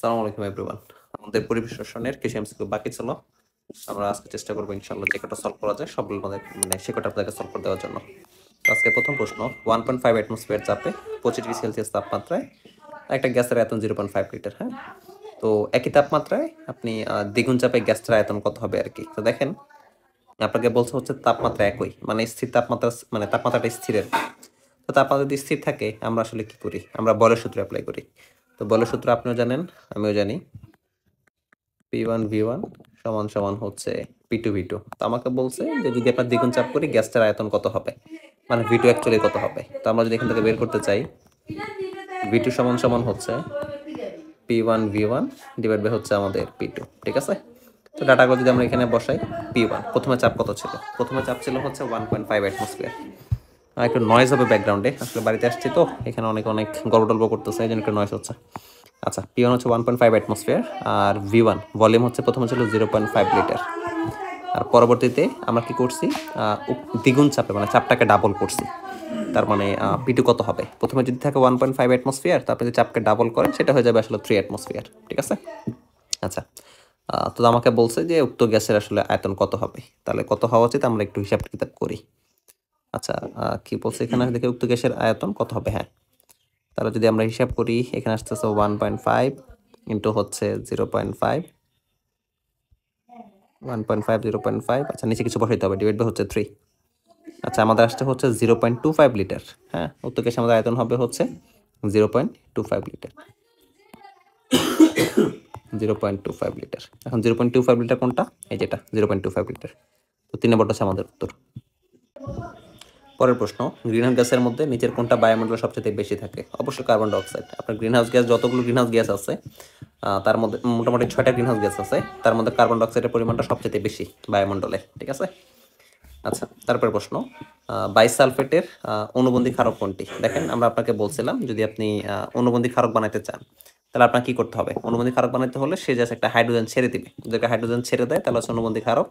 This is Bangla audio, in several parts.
আসসালামু আলাইকুম এভরিওয়ান। আমাদের পরিবেশ রসায়নের কিছু এমসিকিউ বাকি ছিল। আমরা আজকে চেষ্টা করবো ইনশাআল্লাহ যে কটা সলভ করা যায় সবগুলো আমাদের সে কটা আপনাদেরকে সলভ করে দেওয়ার জন্য। তো আজকে প্রথম প্রশ্ন 1.5 অ্যাটমসফিয়ার চাপে 25 ডিগ্রি সেলসিয়াস তাপমাত্রায় একটা গ্যাসের আয়তন 0.5 লিটার। হ্যাঁ, তো একই তাপমাত্রায় আপনি দ্বিগুণ চাপে গ্যাসটার আয়তন কত হবে আর কি। তো দেখেন আপনাকে বলছে হচ্ছে তাপমাত্রা একই, মানে স্থির তাপমাত্রা, মানে তাপমাত্রাটা স্থিরের। তো তাপমাত্রা যদি স্থির থাকে আমরা আসলে কি করি, আমরা বলের সূত্র অ্যাপ্লাই করি। তো বলের সূত্র আপনিও জানেন আমিও জানি, P1 V1 সমান সমান হচ্ছে P2 V2। তো আমাকে বলছে যে যদি আপনার দ্বিগুণ চাপ করি গ্যাসটার আয়তন কত হবে, মানে V2 অ্যাকচুয়ালি কত হবে। তো আমরা যদি এখান থেকে বের করতে চাই V2 সমান সমান হচ্ছে P1 V1 ডিভাইড বাই হচ্ছে আমাদের P2, ঠিক আছে। তো ডাটাগুলো যদি আমরা এখানে বসাই, P1 প্রথমে চাপ কত ছিল, প্রথমে চাপ ছিল হচ্ছে 1.5 অ্যাটমসফিয়ার। একটু নয়েজ হবে ব্যাকগ্রাউন্ডে, আসলে বাড়িতে আসছি তো এখানে অনেক গল্প করতেছে, এই জন্য একটু নয়েজ হচ্ছে। আচ্ছা, P1 হচ্ছে 1.5 অ্যাটমসফিয়ার আর V1 ভলিউম হচ্ছে প্রথমে ছিল 0.5 লিটার। আর পরবর্তীতে আমরা কি করছি, দ্বিগুণ চাপে মানে চাপটাকে ডাবল করছি। তার মানে P2 কত হবে, প্রথমে যদি থাকে 1.5 অ্যাটমসফিয়ার, তারপরে যদি চাপকে ডাবল করেন সেটা হয়ে যাবে আসলে 3 অ্যাটমসফিয়ার, ঠিক আছে। আচ্ছা, তো আমাকে বলছে যে উক্ত গ্যাসের আসলে আয়তন কত হবে, তাহলে কত হওয়া উচিত আমরা একটু হিসাব কিতাব করি। আচ্ছা, কি বলছে এখানে দেখে উক্ত গ্যাসের আয়তন কত হবে। হ্যাঁ, তাহলে যদি আমরা হিসাব করি এখানে আসতেছে 1.5 ইন্টু হচ্ছে 0.5, 1.5 0.5, আচ্ছা নিচে কিছু বসাইতে হবে, ডিভাইড বাই হচ্ছে 3। আচ্ছা, আমাদের আসতে হচ্ছে 0.25 লিটার। হ্যাঁ, উক্ত গ্যাসে আমাদের আয়তন হবে হচ্ছে 0.25 লিটার, 0.25 লিটার। এখন 0.25 লিটার কোনটা, এই যেটা 0.25 লিটার। তো 3 নম্বরটা হচ্ছে আমাদের উত্তর। পরের প্রশ্ন, গ্রিনহাউস গ্যাসের মধ্যে নিচের কোনটা বায়ুমণ্ডলে সবচেয়ে বেশি থাকে? অবশ্যই কার্বন ডাইঅক্সাইড। আপনার গ্রিনহাউস গ্যাস, যতগুলো গ্রিনহাউস গ্যাস আছে তার মধ্যে মোটামুটি 6টা গ্রিনহাউস গ্যাস আছে, তার মধ্যে কার্বন ডাইঅক্সাইডের পরিমাণটা সবচেয়ে বেশি বায়ুমণ্ডলে, ঠিক আছে। আচ্ছা, তারপরে প্রশ্ন, বাইসালফেটের অনুবন্ধী ক্ষারক কোনটি? দেখেন আমরা আপনাকে বলছিলাম যদি আপনি অনুবন্ধী ক্ষারক বানাইতে চান তাহলে আপনার কি করতে হবে, অনুবন্ধী ক্ষারক বানাইতে হলে সে জাস্ট একটা হাইড্রোজেন ছেড়ে দিবে, যদি হাইড্রোজেন ছেড়ে দেয় তাহলে হচ্ছে অনুবন্ধী ক্ষারক,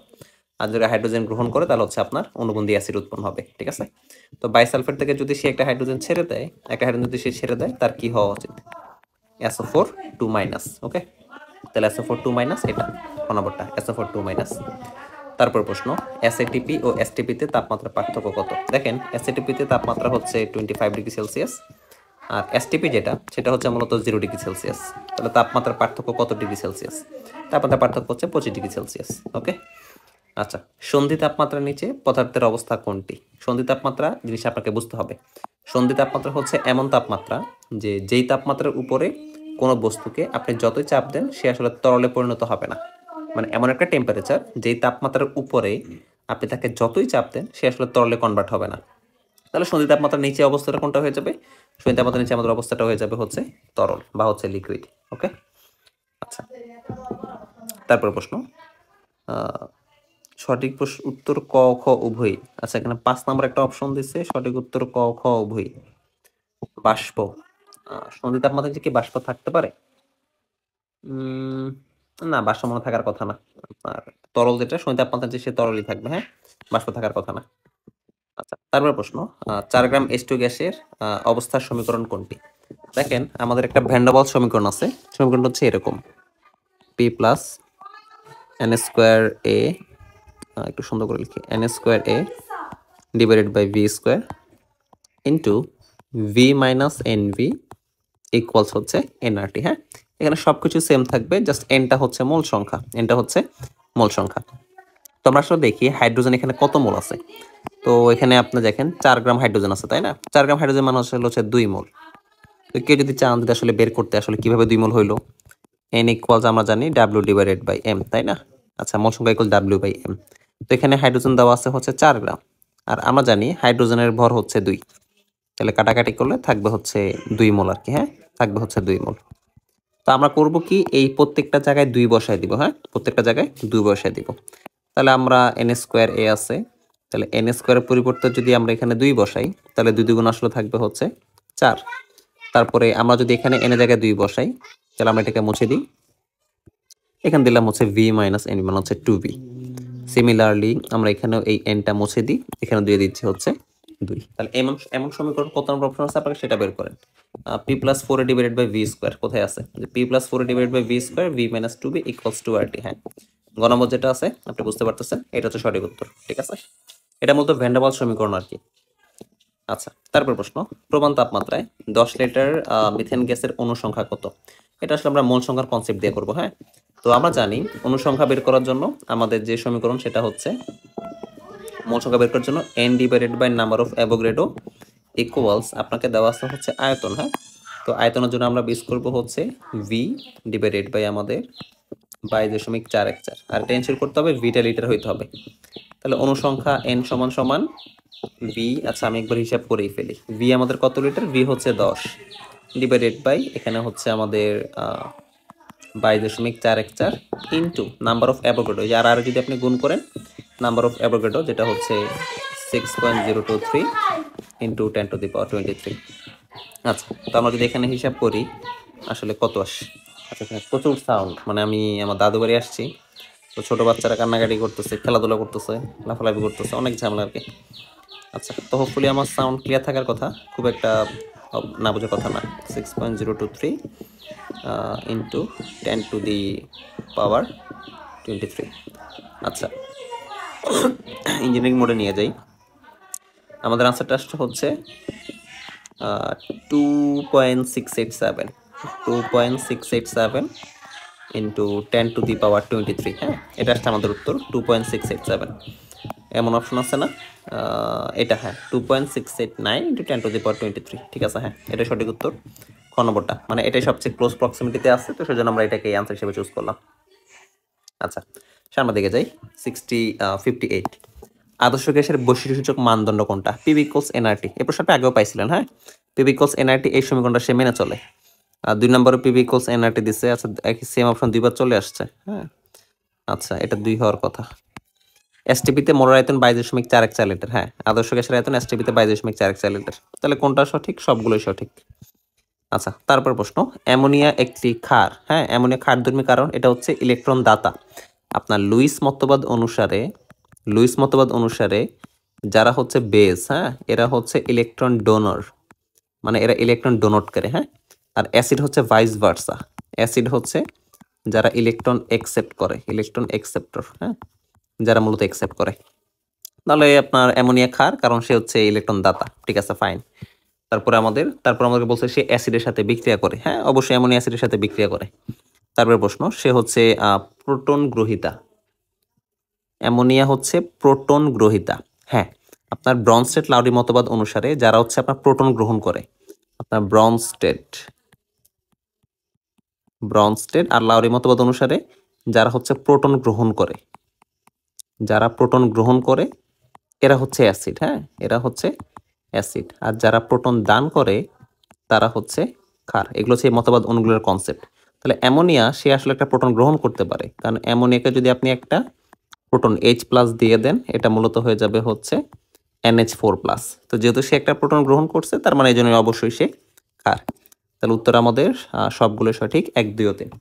আর যদি হাইড্রোজেন গ্রহণ করে তাহলে হচ্ছে আপনার অনুবন্ধী অ্যাসিড উৎপন্ন হবে, ঠিক আছে। তো বাইসালফেট থেকে যদি সে একটা হাইড্রোজেন ছেড়ে দেয়, একটা হাইড্রোজেন যদি সে ছেড়ে দেয় তার কি হওয়া উচিত, SO4 2-, ওকে। তাহলে SO4 2-, এটা কোন নম্বরটা SO4 2-। তারপর প্রশ্ন, এসএটিপি ও এসটিপিতে তাপমাত্রা পার্থক্য কত? দেখেন এসএটিপিতে তাপমাত্রা হচ্ছে 25 ডিগ্রি সেলসিয়াস, আর এসটিপি যেটা সেটা হচ্ছে মূলত 0 ডিগ্রি সেলসিয়াস। তাহলে তাপমাত্রার পার্থক্য কত ডিগ্রি সেলসিয়াস? তাপমাত্রার পার্থক্য হচ্ছে 25 ডিগ্রি সেলসিয়াস, ওকে। আচ্ছা, সন্ধি তাপমাত্রার নিচে পদার্থের অবস্থা কোনটি? সন্ধি তাপমাত্রা জিনিস আপনাকে বুঝতে হবে। সন্ধি তাপমাত্রা হচ্ছে এমন তাপমাত্রা যে যেই তাপমাত্রার উপরে কোনো বস্তুকে আপনি যতই চাপ দেন সে আসলে তরলে পরিণত হবে না, মানে এমন একটা টেম্পারেচার যেই তাপমাত্রার উপরে আপনি তাকে যতই চাপ দেন সে আসলে তরলে কনভার্ট হবে না। তাহলে সন্ধি তাপমাত্রার নিচে অবস্থাটা কোনটা হয়ে যাবে? সন্ধি তাপমাত্রার নিচে আমাদের অবস্থাটা হয়ে যাবে হচ্ছে তরল বা হচ্ছে লিকুইড, ওকে। আচ্ছা, তারপর প্রশ্ন, সঠিক উত্তর ক খ উভয়ই। আচ্ছা, এখানে 5 নম্বর একটা অপশন দিচ্ছে, সঠিক উত্তর ক খ উভয়ই। বাষ্প, সন্ধি তাপমাত্রায় যে কি বাষ্প থাকতে পারে? না, বাষ্প মনে থাকার কথা না। আর তরল যেটা সন্ধি তাপমাত্রায় যে সে তরলই থাকবে, হ্যাঁ, বাষ্প থাকার কথা না। আচ্ছা, তারপর প্রশ্ন, 4 গ্রাম H2 গ্যাসের অবস্থার সমীকরণ কোনটি? দেখেন আমাদের একটা ভ্যান ডার ওয়ালস সমীকরণ আছে, সমীকরণটা হচ্ছে এরকম, P plus n square a, একটু সুন্দর করে লিখি, n square a divided by v square into v minus nv equals হচ্ছে nRT। হ্যাঁ, এখানে সবকিছু সেম থাকবে, জাস্ট nটা হচ্ছে মোল সংখ্যা, nটা হচ্ছে মোল সংখ্যা। তো আমরা আসলে দেখি হাইড্রোজেন এখানে কত মোল আছে। তো এখানে আপনি দেখেন 4 গ্রাম হাইড্রোজেন আছে, তাই না? 4 গ্রাম হাইড্রোজেন মানে হচ্ছে 2 মোল। তো কেউ যদি চান যদি আসলে বের করতে আসলে কিভাবে 2 মোল হইলো, n ইকুয়ালস আমরা জানি w ডিভাইডেড বাই m, তাই না? আচ্ছা, মোল সংখ্যা ইকুয়াল w বাই m। তো এখানে হাইড্রোজেন দেওয়া আছে হচ্ছে 4 গ্রাম, আর আমরা জানি হাইড্রোজেনের ভর হচ্ছে 2, তাহলে কাটাকাটি করলে থাকবে হচ্ছে 2 মোল আর কি। হ্যাঁ, থাকবে হচ্ছে 2 মোল। তো আমরা করব কি, এই প্রত্যেকটা জায়গায় 2 বসায় দিব। হ্যাঁ, প্রত্যেকটা জায়গায় 2 বসায় দিব। তাহলে আমরা n স্কোয়ার a আছে, তাহলে n স্কোয়ারের পরিবর্তে যদি আমরা এখানে 2 বসাই তাহলে 2 দ্বিগুণ আসলে থাকবে হচ্ছে 4। তারপরে আমরা যদি এখানে n এর জায়গায় 2 বসাই তাহলে আমরা এটাকে মুছে দিই, এখানে দিলাম হচ্ছে v মাইনাস n মানে হচ্ছে 2v। সিমিলারলি আমরা এখানেও এই nটা মুছে দিই, এখানে দিয়ে দিচ্ছি হচ্ছে 2। তাহলে এমন এমন সমীকরণ কত নম্বর অপশন আছে আপনাকে সেটা বের করেন। P plus 4 divided by V square কোথায় আছে? যে P plus 4 divided by V square V minus 2b equals to RT। হ্যাঁ, গ নম্বর যেটা আছে আপনি বুঝতে পারতেছেন, এটা হচ্ছে সঠিক উত্তর। ঠিক আছে, এটা মূলত ভ্যান ডার ওয়ালস সমীকরণ আর কি। আচ্ছা, তারপর প্রশ্ন, প্রমাণ তাপমাত্রায় 10 লিটার মিথেন গ্যাসের অনুসংখ্যা কত? এটা আসলে আমরা মোল সংখ্যার কনসেপ্ট দিয়ে করবো। হ্যাঁ, তো আমরা জানি অনুসংখ্যা বের করার জন্য আমাদের যে সমীকরণ সেটা হচ্ছে মোল সংখ্যা বের করার জন্য n divided by number of Avogadro equals আপনাকে দেওয়া আছে হচ্ছে আয়তন। হ্যাঁ, তো আয়তনের জন্য আমরা বেস করব হচ্ছে v ডিভাইডেড বাই আমাদের 22.414, আর এটা এনশিওর করতে হবে ভিটা লিটার হইতে হবে। তাহলে অনুসংখ্যা n সমান সমান v, আচ্ছা আমি একবার হিসাব করেই ফেলি, v আমাদের কত লিটার, v হচ্ছে 10 ডিভাইডেড বাই এখানে হচ্ছে আমাদের 22.414 ইন্টু নাম্বার অফ অ্যাভোগাড্রো, আর যদি আপনি গুণ করেন নাম্বার অফ অ্যাভোগাড্রো যেটা হচ্ছে 6.023 ইন্টু 10⁻23। আচ্ছা, তো আমরা যদি এখানে হিসাব করি আসলে কত আসে? আচ্ছা, প্রচুর সাউন্ড, মানে আমি আমার দাদু বাড়ি আসছি, তো ছোটো বাচ্চারা কান্নাকাটি করতেছে, খেলাধুলা করতেছে, লাফালাফি করতেছে, অনেক ঝামেলা আর কি। আচ্ছা, তো হোপফুলি আমার সাউন্ড ক্লিয়ার থাকার কথা, খুব একটা না বোঝার কথা না। 6.023 ইন্টু 10⁻23। আচ্ছা, ইঞ্জিনিয়ারিং মোডে নিয়ে যাই, আমাদের আনসারটা হচ্ছে 2.687 ইন্টু 10⁻23। হ্যাঁ, এটা আসছে আমাদের উত্তর 2.687। এমন অপশন আছে না, এটা হ্যাঁ 2.689 ইন্টু 10⁻23। ঠিক আছে, হ্যাঁ এটা সঠিক উত্তর, খ নম্বরটা, মানে এটাই সবচেয়ে ক্লোজ প্রক্সিমিটিতে আছে, তো সেজন্য আমরা এটাকে আনসার হিসেবে চুজ করলাম। আচ্ছা, সামনের দিকে যাই, 58, আদর্শ গ্যাসের বৈশিষ্ট্যসূচক মানদণ্ড কোনটা? PV equals nRT. এই প্রশ্নটা আগেও পাইছিলেন। হ্যাঁ, পিভি ইকুয়ালস এনআরটি এই সমীকরণটা সে মেনে চলে। 2 নম্বরে পিভি ইকুয়ালস এনআরটি দিছে। আচ্ছা, একই সেম অপশন দুইবার চলে আসছে। হ্যাঁ, আচ্ছা এটা 2 হওয়ার কথা। এসটিপিতে মোলার আয়তন 22.414 লিটার। হ্যাঁ, আদর্শ গ্যাসের আয়তন এসটিপিতে 22.414 লিটার। তাহলে কোনটা সঠিক? সবগুলোই সঠিক। আচ্ছা, তারপর প্রশ্ন, অ্যামোনিয়া একটি ক্ষার। হ্যাঁ, অ্যামোনিয়া ক্ষারধর্মী কারণ এটা হচ্ছে ইলেকট্রন দাতা। আপনার লুইস মতবাদ অনুসারে যারা হচ্ছে বেস, হ্যাঁ এরা হচ্ছে ইলেকট্রন ডোনর, মানে এরা ইলেকট্রন ডোনেট করে। হ্যাঁ, আর অ্যাসিড হচ্ছে ভাইস ভার্সা, অ্যাসিড হচ্ছে যারা ইলেকট্রন অ্যাকসেপ্ট করে, ইলেকট্রন অ্যাকসেপ্টর। হ্যাঁ, যারা মূলত অ্যাকসেপ্ট করে। তাহলে আপনার অ্যামোনিয়া ক্ষার, কারণ সে হচ্ছে ইলেকট্রন দাতা। ঠিক আছে, ফাইন। তারপর আমাদের বলছে সে অ্যাসিডের সাথে বিক্রিয়া করে। হ্যাঁ, অবশ্যই অ্যামোনিয়া অ্যাসিডের সাথে বিক্রিয়া করে। তারপরে প্রশ্ন, সে হচ্ছে প্রোটন গ্রহিতা। অ্যামোনিয়া হচ্ছে প্রোটন গ্রহিতা। হ্যাঁ, আপনার ব্রনস্টেড লাউরি মতবাদ অনুসারে যারা হচ্ছে আপনার প্রোটন গ্রহণ করে, আপনার ব্রনস্টেড আর লাউরি মতবাদ অনুসারে যারা হচ্ছে প্রোটন গ্রহণ করে এরা হচ্ছে অ্যাসিড। হ্যাঁ, এরা হচ্ছে অ্যাসিড, আর যারা প্রোটন দান করে তারা হচ্ছে ক্ষার। এগুলো হচ্ছে এই মতবাদ অনুগুলোর কনসেপ্ট। তাহলে অ্যামোনিয়া সে আসলে একটা প্রোটন গ্রহণ করতে পারে, কারণ অ্যামোনিয়াকে যদি আপনি একটা প্রোটন H+ দিয়ে দেন, এটা মূলত হয়ে যাবে হচ্ছে NH4+। তো যেহেতু সে একটা প্রোটন গ্রহণ করছে, তার মানে এই জন্য অবশ্যই সে ক্ষার। তাহলে উত্তর আমাদের সবগুলো সঠিক, 1, 2 ও 3।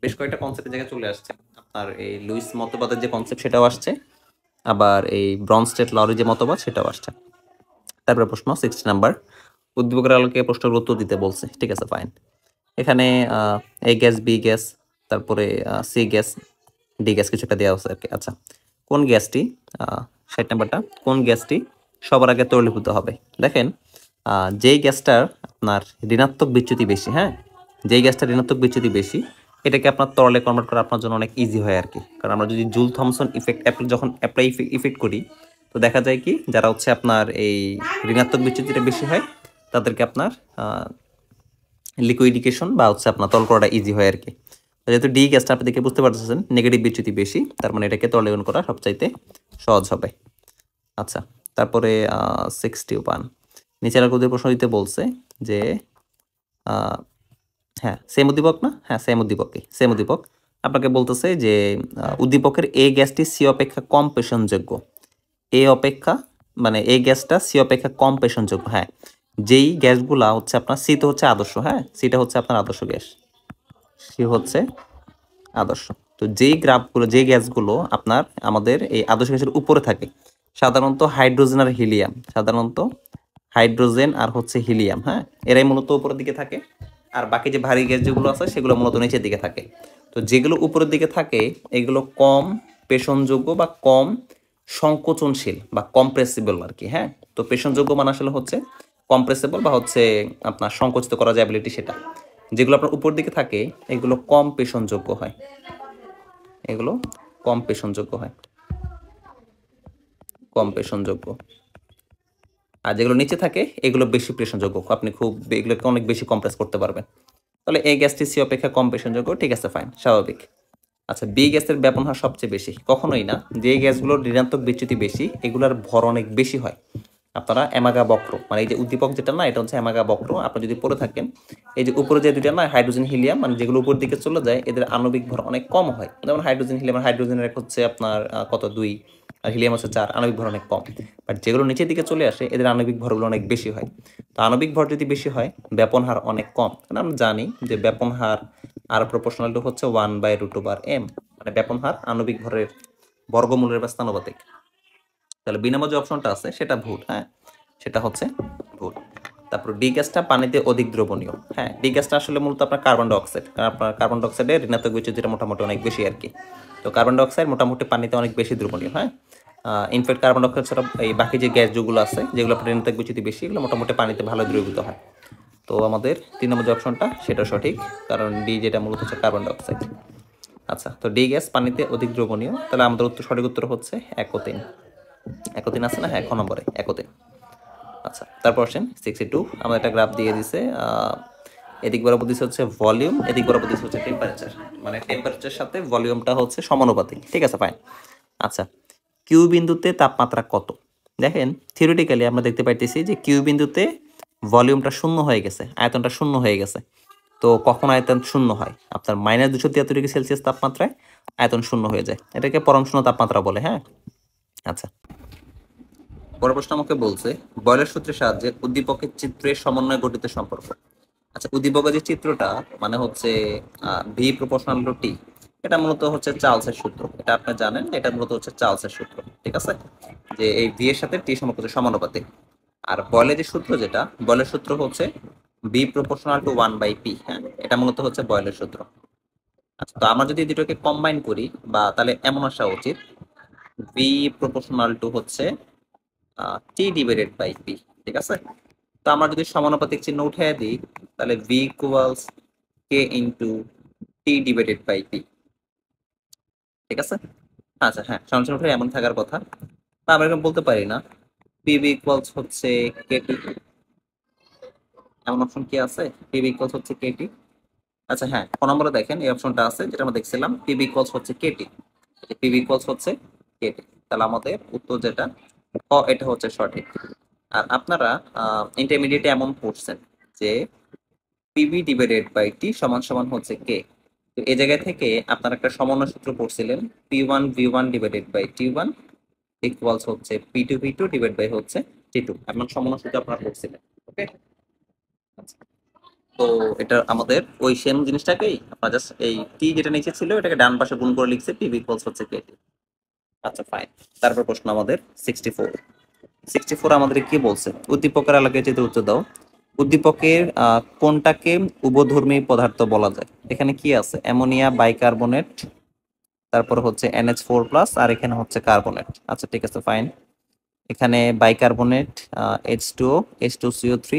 বেশ কয়েকটা কনসেপ্টের জায়গায় চলে আসছে। আপনার এই লুইস মতবাদের যে কনসেপ্ট সেটাও আসছে, আবার এই ব্রনস্টেড লাউরি যে মতবাদ সেটাও আসছে। তারপরে প্রশ্ন 60 নাম্বার, উদ্দীপকের আলোকে প্রশ্নের উত্তর দিতে বলছে। ঠিক আছে, ফাইন। এখানে এ গ্যাস, বি গ্যাস, তারপরে সি গ্যাস, ডি গ্যাস কিছু একটা দেওয়া আছে আর কি। আচ্ছা, কোন গ্যাসটি 60 নাম্বারটা, কোন গ্যাসটি সবার আগে তরলীভূত হবে? দেখেন, যেই গ্যাসটার আপনার ঋণাত্মক বিচ্যুতি বেশি, হ্যাঁ যেই গ্যাসটার ঋণাত্মক বিচ্যুতি বেশি, এটাকে আপনার তরলে কনভার্ট করা আপনার জন্য অনেক ইজি হয় আর কি। কারণ আমরা যদি জুল থমসন ইফেক্ট যখন ইফেক্ট করি, তো দেখা যায় কি যারা হচ্ছে আপনার এই ঋণাত্মক বিচ্যুতিটা বেশি হয় তাদেরকে আপনার লিকুইডিকেশন বা হচ্ছে আপনার তরল করাটা ইজি হয় আর কি। যেহেতু ডি গ্যাসটা আপনি দেখে বুঝতে পারতেছেন নেগেটিভ বিচ্যুতি বেশি, তার মানে এটাকে তরলীকরণ করা সবচাইতে সহজ হবে। আচ্ছা, তারপরে 61, নিচের আগে প্রশ্ন দিতে বলছে যে হ্যাঁ সেম উদ্দীপক না, হ্যাঁ সেম উদ্দীপক আপনাকে বলতেছে যে উদ্দীপকের এ গ্যাসটি সি অপেক্ষা কম পেষণযোগ্য। এই গ্যাসটা সি অপেক্ষা কম পেষণযোগ্য। হ্যাঁ, যেই গ্যাসগুলা হচ্ছে আপনার সি তো হচ্ছে আদর্শ, হ্যাঁ সিটা হচ্ছে আপনার আদর্শ গ্যাস, সি হচ্ছে আদর্শ। তো যেই গ্যাসগুলো আপনার আমাদের এই আদর্শ গ্যাসের উপরে থাকে, সাধারণত হাইড্রোজেন আর হিলিয়াম, হাইড্রোজেন আর হচ্ছে হিলিয়াম। হ্যাঁ, এরাই মূলত উপরের দিকে থাকে, আর বাকি যে ভারী গ্যাস যেগুলো আছে সেগুলো মূলত নিচের দিকে থাকে। তো যেগুলো উপরের দিকে থাকে এগুলো কম পেষণযোগ্য বা কম সংকোচনশীল বা কম্প্রেসিবল আর কি। হ্যাঁ, তো পেষণযোগ্য মানে আসলে হচ্ছে কম্প্রেসিবল বা হচ্ছে আপনার সংকুচিত করা যায় অ্যাবিলিটি সেটা। যেগুলো আপনার উপর দিকে থাকে এগুলো কম পেষণযোগ্য হয়, এগুলো কম পেষণযোগ্য হয়, কম পেষণযোগ্য। আর যেগুলো নিচে থাকে এগুলো বেশি পেষণযোগ্য, আপনি খুব এগুলোকে অনেক বেশি কম্প্রেস করতে পারবেন। তাহলে এই গ্যাসটি সি অপেক্ষা কম পেষণযোগ্য, ঠিক আছে, ফাইন, স্বাভাবিক। আচ্ছা, বি গ্যাসের ব্যাপন হার সবচেয়ে বেশি, কখনোই না। যে গ্যাসগুলোর ঋণাত্মক বিচ্যুতি বেশি এগুলোর ভর অনেক বেশি হয়। আপনারা অ্যামাগা বক্র মানে এই যে উদ্দীপক যেটা না, এটা হচ্ছে অ্যামাগা বক্র। আপনি যদি পড়ে থাকেন এই যে উপরে যে দুইটা না হাইড্রোজেন হিলিয়াম, মানে যেগুলো উপর দিকে চলে যায় এদের আণবিক ভর অনেক কম হয়। যেমন হাইড্রোজেন হিলিয়াম, হাইড্রোজেনের হচ্ছে আপনার কত 2 আর হিলিয়াম হচ্ছে 4, আণবিক ভর অনেক কম। বাট যেগুলো নিচের দিকে চলে আসে এদের আণবিক ভরগুলো অনেক বেশি হয়। তো আণবিক ভর যদি বেশি হয় ব্যাপন হার অনেক কম, কারণ আমরা জানি যে ব্যাপন হার আর প্রপোর্শনাল টু হচ্ছে 1/√m, মানে ব্যাপন হার আণবিক ভরের বর্গমূলের বা স্থানুপাতিক। তাহলে বি নম্বর যে অপশনটা আছে সেটা ভুল। হ্যাঁ, সেটা হচ্ছে ভুল। তারপর ডি গ্যাসটা পানিতে অধিক দ্রবণীয়। হ্যাঁ, ডি গ্যাসটা আসলে মূলত আপনার কার্বন ডাইঅক্সাইড, কারণ আপনার কার্বন ডাইঅক্সাইডের ঋণাত্মক বিচ্যুতিটা মোটামুটি অনেক বেশি আর কি। তো কার্বন ডাইঅক্সাইড মোটামুটি পানিতে অনেক বেশি দ্রবণীয়। হ্যাঁ, ইনফ্যাক্ট কার্বন ডাইঅক্সাইড ছাড়া এই বাকি যে গ্যাস যেগুলো আছে যেগুলো আপনার ঋণাত্মক বিচ্যুতি বেশি এগুলো মোটামুটি পানিতে ভালো দ্রবীভূত হয়। তো আমাদের 3 নম্বর যে অপশনটা সেটা সঠিক, কারণ ডি যেটা মূলত হচ্ছে কার্বন ডাইঅক্সাইড। আচ্ছা, তো ডি গ্যাস পানিতে অধিক দ্রবণীয়, তাহলে আমাদের সঠিক উত্তর হচ্ছে একোতিন। একোতিন আছে না, হ্যাঁ, খ নম্বরে একোতিন। আচ্ছা, তারপর আসেন 62, আমাদের একটা গ্রাফ দিয়ে দিছে। এদিক বরাবর দিচ্ছে হচ্ছে ভলিউম, এদিক বরাবর দিচ্ছে হচ্ছে টেম্পারেচার, মানে টেম্পারেচারের সাথে ভলিউমটা হচ্ছে সমানুপাতিক, ঠিক আছে, ফাইন। আচ্ছা, কিউ বিন্দুতে তাপমাত্রা কত? দেখেন থিওরিটিক্যালি আমরা দেখতে পাইতেছি যে কিউ বিন্দুতে ভলিউমটা শূন্য হয়ে গেছে, আয়তনটা শূন্য হয়ে গেছে। তো কখন আয়তন শূন্য হয়? আপনার -273°C তাপমাত্রায় আয়তন শূন্য হয়ে যায়, এটাকে পরম শূন্য তাপমাত্রা বলে। হ্যাঁ, আচ্ছা, পরের প্রশ্ন আমাকে বলছে বয়লের সূত্রের সাহায্যে উদ্দীপকের চিত্রের সমন্বয়ে গঠিত সম্পর্ক। আচ্ছা, উদ্দীপকের যে চিত্রটা মানে হচ্ছে ভি প্রপোর্শনাল টু টি, এটা মূলত হচ্ছে চার্লসের সূত্র। এটা আপনি জানেন, এটা মূলত হচ্ছে চার্লসের সূত্র, ঠিক আছে, যে এই ভি এর সাথে টি সম্পর্ক হচ্ছে সমানুপাতিক। আর বয়লের যে সূত্র, যেটা বয়লের সূত্র হচ্ছে বি প্রপোর্শনাল টু 1/p। হ্যাঁ, এটা মূলত হচ্ছে বয়লের সূত্র। আচ্ছা, তো আমরা যদি দুটোকে কম্বাইন করি বা তাহলে এমন আসা উচিত ভি প্রপোর্শনাল টু হচ্ছে t/p, ঠিক আছে। তো আমরা যদি সমানুপাতিক চিহ্ন উঠে দিই তাহলে v equals k into t/p, ঠিক আছে। আচ্ছা, হ্যাঁ, সমানুপাতিক উঠে এমন থাকার কথা। তা আমরা এরকম বলতে পারি না pv ইকুয়ালস হচ্ছে kt, এমন অপশন কি আছে? pv ইকুয়ালস হচ্ছে kt। আচ্ছা, হ্যাঁ, ক নম্বরে দেখেন এই অপশনটা আছে যেটা আমরা দেখছিলাম, pv ইকুয়ালস হচ্ছে kt, pv ইকুয়ালস হচ্ছে kt। তাহলে আমাদের উত্তর যেটা ক, এটা হচ্ছে সঠিক। আর আপনারা ইন্টারমিডিয়েটে এমন পড়ছেন যে pv/t সমান সমান হচ্ছে k। তো এই জায়গা থেকে আপনারা একটা সমন্বয় সূত্র পড়ছিলেন, p1v1/t1 ইকুয়ালস হচ্ছে p2v2 ডিভাইড বাই হচ্ছে t2, এমন সমন্বয় সূত্র আপনারা পড়ছিলেন। ওকে, তো এটা আমাদের ওই সেম জিনিসটাকেই আপনারা জাস্ট এই t যেটা নিচে ছিল এটাকে ডান পাশে গুণ করে লিখছে, pv ইকুয়ালস হচ্ছে kt। আচ্ছা, ফাইন। তারপর প্রশ্ন আমাদের 64 আমাদের কি বলছে, উদ্দীপকের এলাকায় যেতে উত্তর দাও। উদ্দীপকের কোনটাকে উভধর্মী পদার্থ বলা যায়? এখানে কি আছে? অ্যামোনিয়া বাইকার্বনেট, তারপর হচ্ছে NH4+ আর এখানে হচ্ছে কার্বনেট। আচ্ছা, ঠিক আছে, ফাইন। এখানে বাইকার্বনেট, H2O, H2CO3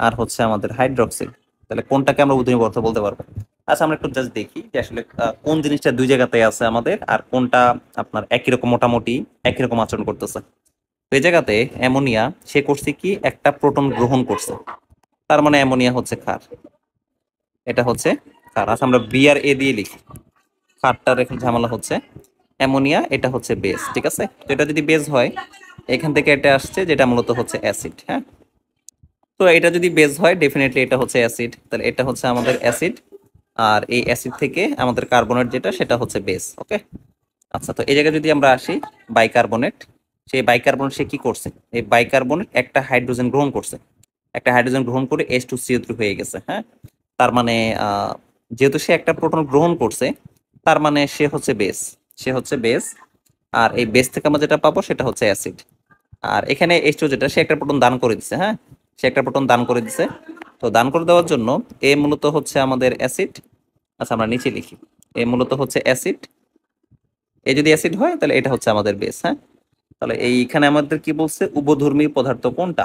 আর হচ্ছে আমাদের হাইড্রোক্সিল। তাহলে কোনটাকে আমরা উভধর্মী পদার্থ বলতে পারবো? আচ্ছা, আমরা একটু জাস্ট দেখি যে আসলে কোন জিনিসটা দুই জায়গাতে আছে আমাদের আর কোনটা আপনার একই রকম, মোটামুটি একই রকম আচরণ করতেছে। তো এই জায়গাতে অ্যামোনিয়া সে করছে কি, একটা প্রোটন গ্রহণ করছে, তার মানে অ্যামোনিয়া হচ্ছে ক্ষার, এটা হচ্ছে ক্ষার। আচ্ছা, আমরা বি আর এ দিয়ে লিখি, ক্ষারটার এখানে ঝামেলা হচ্ছে, অ্যামোনিয়া এটা হচ্ছে বেস, ঠিক আছে। তো এটা যদি বেস হয় এখান থেকে এটা আসছে যেটা মূলত হচ্ছে অ্যাসিড। হ্যাঁ, তো এটা যদি বেস হয় ডেফিনেটলি এটা হচ্ছে অ্যাসিড, তাহলে এটা হচ্ছে আমাদের অ্যাসিড, আর এই অ্যাসিড থেকে আমাদের কার্বনেট যেটা সেটা হচ্ছে বেস। ওকে, আচ্ছা, তো এই জায়গায় যদি আমরা আসি বাইকার্বনেট, সেই বাইকার্বনেট সে কি করছে, এই বাইকার্বনেট একটা হাইড্রোজেন গ্রহণ করছে, একটা হাইড্রোজেন গ্রহণ করে H2CO3 হয়ে গেছে। হ্যাঁ, তার মানে যেহেতু সে একটা প্রোটন গ্রহণ করছে তার মানে সে হচ্ছে বেস, সে হচ্ছে বেস। আর এই বেস থেকে আমরা যেটা পাবো সেটা হচ্ছে অ্যাসিড। আর এখানে H2 যেটা, সে একটা প্রোটন দান করে দিছে, হ্যাঁ, সে একটা প্রোটন দান করে দিছে। তো দান করে দেওয়ার জন্য এ মূলত হচ্ছে আমাদের অ্যাসিড। আচ্ছা আমরা নিচে লিখি, এ মূলত হচ্ছে অ্যাসিড। এ যদি অ্যাসিড হয় তাহলে এটা হচ্ছে আমাদের বেস, হ্যাঁ। তাহলে এইখানে আমাদের কি বলছে, উভধর্মী পদার্থ কোনটা?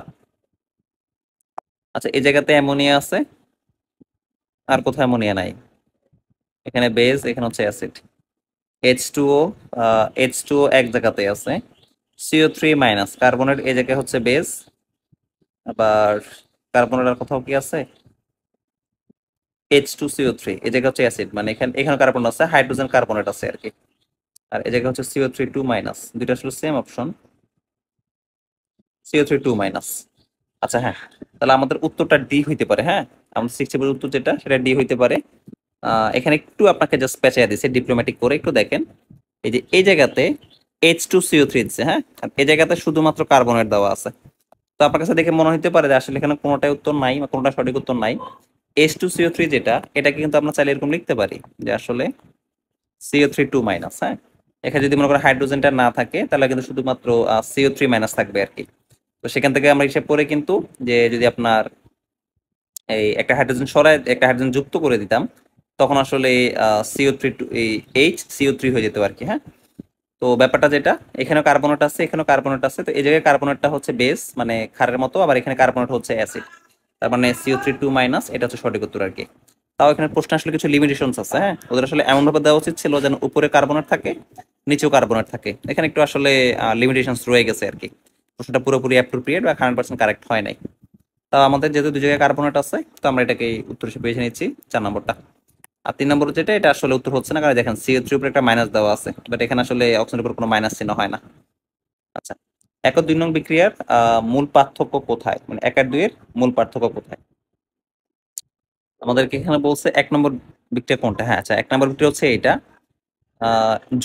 আচ্ছা এই জায়গাতে অ্যামোনিয়া আছে, আর কোথাও অ্যামোনিয়া নাই। এখানে বেস, এখানে হচ্ছে অ্যাসিড। H2O, H2O এক জায়গাতে আছে। CO3 মাইনাস কার্বনের এই জায়গায় হচ্ছে বেস, আবার কার্বনের আর কোথাও কি আছে? H2CO3 এই জায়গা হচ্ছে অ্যাসিড, মানে এখানে এখানে কার্বন আছে, হাইড্রোজেন কার্বনেট আছে আর কি। আর এই জায়গা হচ্ছে CO3 2 মাইনাস, দুইটা আসলে সেম অপশন, CO3 2 মাইনাস। আচ্ছা হ্যাঁ, তাহলে আমাদের উত্তরটা ডি হইতে পারে, হ্যাঁ। আমাদের 60 উত্তর যেটা, সেটা ডি হইতে পারে। এখানে একটু আপনাকে জাস্ট পেঁচাইয়া দিছে ডিপ্লোম্যাটিক করে, একটু দেখেন। এই যে এই জায়গাতে H2CO3 দিচ্ছে, হ্যাঁ, আর এই জায়গাতে শুধুমাত্র কার্বনেট দেওয়া আছে। তো আপনার কাছে দেখে মনে হতে পারে যে আসলে এখানে কোনোটাই উত্তর নাই বা কোনোটা সঠিক উত্তর নাই। H2CO3 যেটা, এটাকে কিন্তু আমরা চাইলে এরকম লিখতে পারি যে আসলে CO3 2 মাইনাস, হ্যাঁ। এখানে যদি মনে করেন হাইড্রোজেনটা না থাকে তাহলে কিন্তু শুধুমাত্র CO3 মাইনাস থাকবে আর কি। তো সেখান থেকে আমরা হিসাব করে কিন্তু, যে যদি আপনার এই একটা হাইড্রোজেন সরায় একটা হাইড্রোজেন যুক্ত করে দিতাম, তখন আসলে CO3 এই HCO3 হয়ে যেত আর কি, হ্যাঁ। তো ব্যাপারটা যেটা, এখানেও কার্বনেট আছে, এখানেও কার্বনেট আছে, তো এই জায়গায় কার্বনেটটা হচ্ছে বেস মানে ক্ষারের মতো, আবার এখানে কার্বনেট হচ্ছে অ্যাসিড। তার মানে CO3 2 মাইনাস, এটা হচ্ছে সঠিক উত্তর আর কি। তাও এখানে প্রশ্ন আসলে কিছু লিমিটেশনস আছে, হ্যাঁ, ওদের আসলে এমন ভাবে দেওয়া উচিত ছিল যেন উপরে কার্বনেট থাকে, নিচেও কার্বনেট থাকে। এখানে একটু আসলে লিমিটেশনস রয়ে গেছে আর কি। প্রশ্নটা পুরোপুরি অ্যাপ্রোপ্রিয়েট বা 100% কারেক্ট হয় নাই। তাও আমাদের যেহেতু দুই জায়গায় কার্বনেট আছে, তো আমরা এটাকে উত্তর হিসেবে বেছে নিচ্ছি 4 নম্বরটা। আর 3 নম্বর যেটা, এটা আসলে উত্তর হচ্ছে না, কারণ দেখেন CO3 উপরে একটা মাইনাস দেওয়া আছে, বাট এখানে আসলে অক্সিজেনের উপর কোনো মাইনাস চিহ্ন হয় না। আচ্ছা, 1 ও 2 নং বিক্রিয়ার মূল পার্থক্য কোথায়, মানে 1 আর 2 এর মূল পার্থক্য কোথায়? আমাদেরকে এখানে বলছে 1 নম্বর বিক্রিয়া কোনটা, হ্যাঁ। আচ্ছা 1 নম্বর বিক্রিয়া হচ্ছে এটা,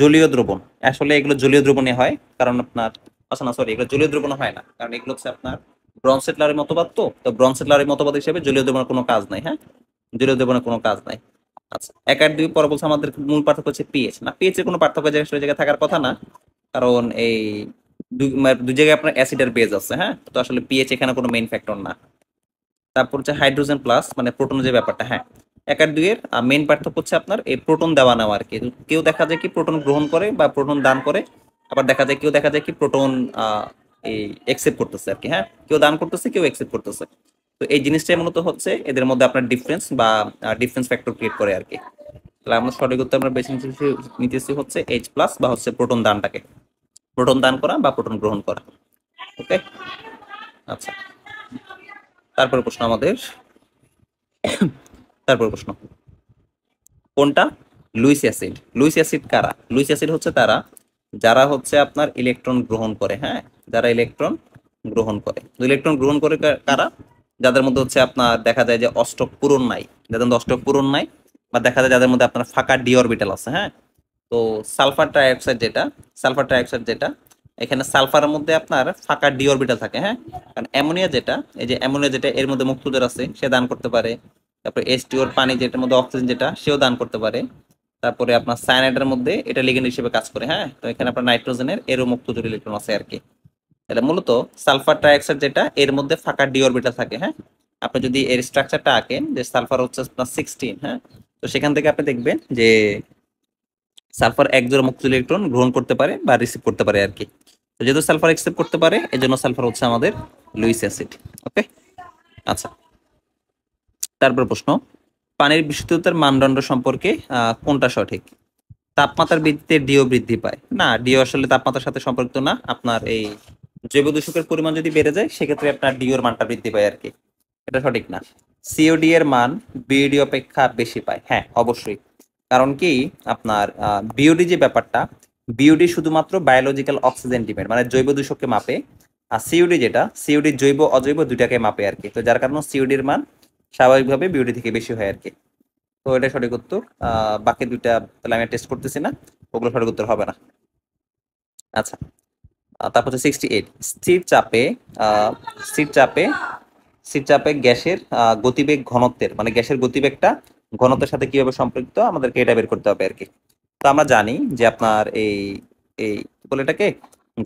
জলীয় দ্রবণ। আসলে এগুলো জলীয় দ্রবণে হয়, কারণ আপনার, আচ্ছা না সরি, এগুলো জলীয় দ্রবণ হয় না, কারণ এগুলো হচ্ছে আপনার ব্রনসেটলারের মতবাদ। তো ব্রনসেটলারের মতবাদ হিসেবে জলীয় দ্রবণের কোনো কাজ নাই, হ্যাঁ, জলীয় দ্রবণের কোনো কাজ নাই। আচ্ছা 1 আর 2 পরে বলছে আমাদের মূল পার্থক্য হচ্ছে পিএইচ। না, পিএইচ এর কোনো পার্থক্য আসলে জায়গায় থাকার কথা না, কারণ এই দুই জায়গায় আপনার অ্যাসিড আর বেজ আছে, হ্যাঁ। তো আসলে পিএইচ এখানে কোনো মেইন ফ্যাক্টর না। তারপর হচ্ছে হাইড্রোজেন প্লাস মানে প্রোটনের যে ব্যাপারটা, হ্যাঁ। 1 আর 2 এর মেইন পার্থক্য হচ্ছে আপনার এই প্রোটন দেওয়া নেওয়া আর কি। কেউ দেখা যায় কি প্রোটন গ্রহণ করে বা প্রোটন দান করে, আবার কেউ দেখা যায় কি প্রোটন এই একসেপ্ট করতেছে আর কি, হ্যাঁ। কেউ দান করতেছে, কেউ একসেপ্ট করতেছে। তো এই জিনিসটাই মূলত হচ্ছে এদের মধ্যে আপনার ডিফারেন্স বা ডিফারেন্স ফ্যাক্টর ক্রিয়েট করে আর কি। তাহলে আমরা সঠিক উত্তর আমরা বেছে নিতেছি হচ্ছে H প্লাস বা হচ্ছে প্রোটন দানটাকে, প্রোটন দান করা বা প্রোটন গ্রহণ করা। ওকে, আচ্ছা। তারপর প্রশ্ন আমাদের, তারপর প্রশ্ন কোনটা লুইস অ্যাসিড? লুইস অ্যাসিড কারা? লুইস অ্যাসিড হচ্ছে তারা যারা হচ্ছে আপনার ইলেকট্রন গ্রহণ করে, হ্যাঁ, যারা ইলেকট্রন গ্রহণ করে। ইলেকট্রন গ্রহণ করে কারা? যাদের মধ্যে হচ্ছে আপনার দেখা যায় যে অষ্টক পূরণ নাই, যাদের মধ্যে অষ্টক পূরণ নাই, বা দেখা যায় যাদের মধ্যে আপনার ফাঁকা ডি অরবিটাল আছে, হ্যাঁ। তো সালফার ট্রাইঅক্সাইড যেটা, সালফার ট্রাইঅক্সাইড যেটা, এখানে সালফারের মধ্যে আপনার ফাঁকা ডি অরবিটাল থাকে, হ্যাঁ। কারণ অ্যামোনিয়া যেটা, এই যে অ্যামোনিয়া যেটা এর মধ্যে মুক্তদের আছে, সে দান করতে পারে। তারপরে H2O পানি যেটার মধ্যে অক্সিজেন যেটা, সেও দান করতে পারে। তারপরে আপনার সায়ানাইডের মধ্যে এটা লিগেন্ড হিসেবে কাজ করে, হ্যাঁ। তো এখানে আপনার নাইট্রোজেনের এরও মুক্তজোড় ইলেকট্রন আছে আর কি। তাহলে মূলত সালফার ট্রাইঅক্সাইড যেটা, এর মধ্যে ফাঁকা ডি অরবিটাল থাকে, হ্যাঁ। আপনি যদি এর স্ট্রাকচারটা আঁকেন, যে সালফার হচ্ছে আপনার 16, হ্যাঁ। তো সেখান থেকে আপনি দেখবেন যে সালফার এক জোড়া মুক্ত ইলেকট্রন গ্রহণ করতে পারে বা রিসিভ করতে পারে আর কি। তো যেহেতু সালফার অ্যাকসেপ্ট করতে পারে, এজন্য সালফার হচ্ছে আমাদের লুইস অ্যাসিড। ওকে, আচ্ছা। তারপর প্রশ্ন, পানির বিশুদ্ধতার মানদণ্ড সম্পর্কে কোনটা সঠিক? তাপমাত্রার বৃদ্ধিতে ডিও বৃদ্ধি পায় না, ডিও আসলে তাপমাত্রার সাথে সম্পর্কিত না। আপনার এই জৈব দূষকের পরিমাণ যদি বেড়ে যায়, সেক্ষেত্রে আপনার ডিওর মানটা বৃদ্ধি পায় আর কি। এটা সঠিক না। সিওডি এর মান বিওডি অপেক্ষা বেশি পায়, হ্যাঁ অবশ্যই। কারণ কি, আপনার বিওডি যে ব্যাপারটা, বিওডি শুধুমাত্র বায়োলজিক্যাল অক্সিজেন ডিপেন্ড, মানে জৈব দূষককে মাপে। আর সিওডি যেটা, সিওডি জৈব অজৈব দুইটাকে মাপে আর কি। তো যার কারণে সিওডির মান স্বাভাবিকভাবে বিওডি থেকে বেশি হয় আর কি। তো এটা সঠিক উত্তর। বাকি দুইটা তাহলে আমি টেস্ট করতেছি না, ওগুলো সঠিক উত্তর হবে না। আচ্ছা, তারপর হচ্ছে 68, স্থির চাপে আহ, স্থির চাপে স্থির চাপে গ্যাসের গতিবেগ ঘনত্বের, মানে গ্যাসের গতিবেগটা ঘনত্বের সাথে কিভাবে সম্পর্কিত, আমাদেরকে এটা বের করতে হবে আর কি। তো আমরা জানি যে আপনার এই এই কি বলে এটাকে,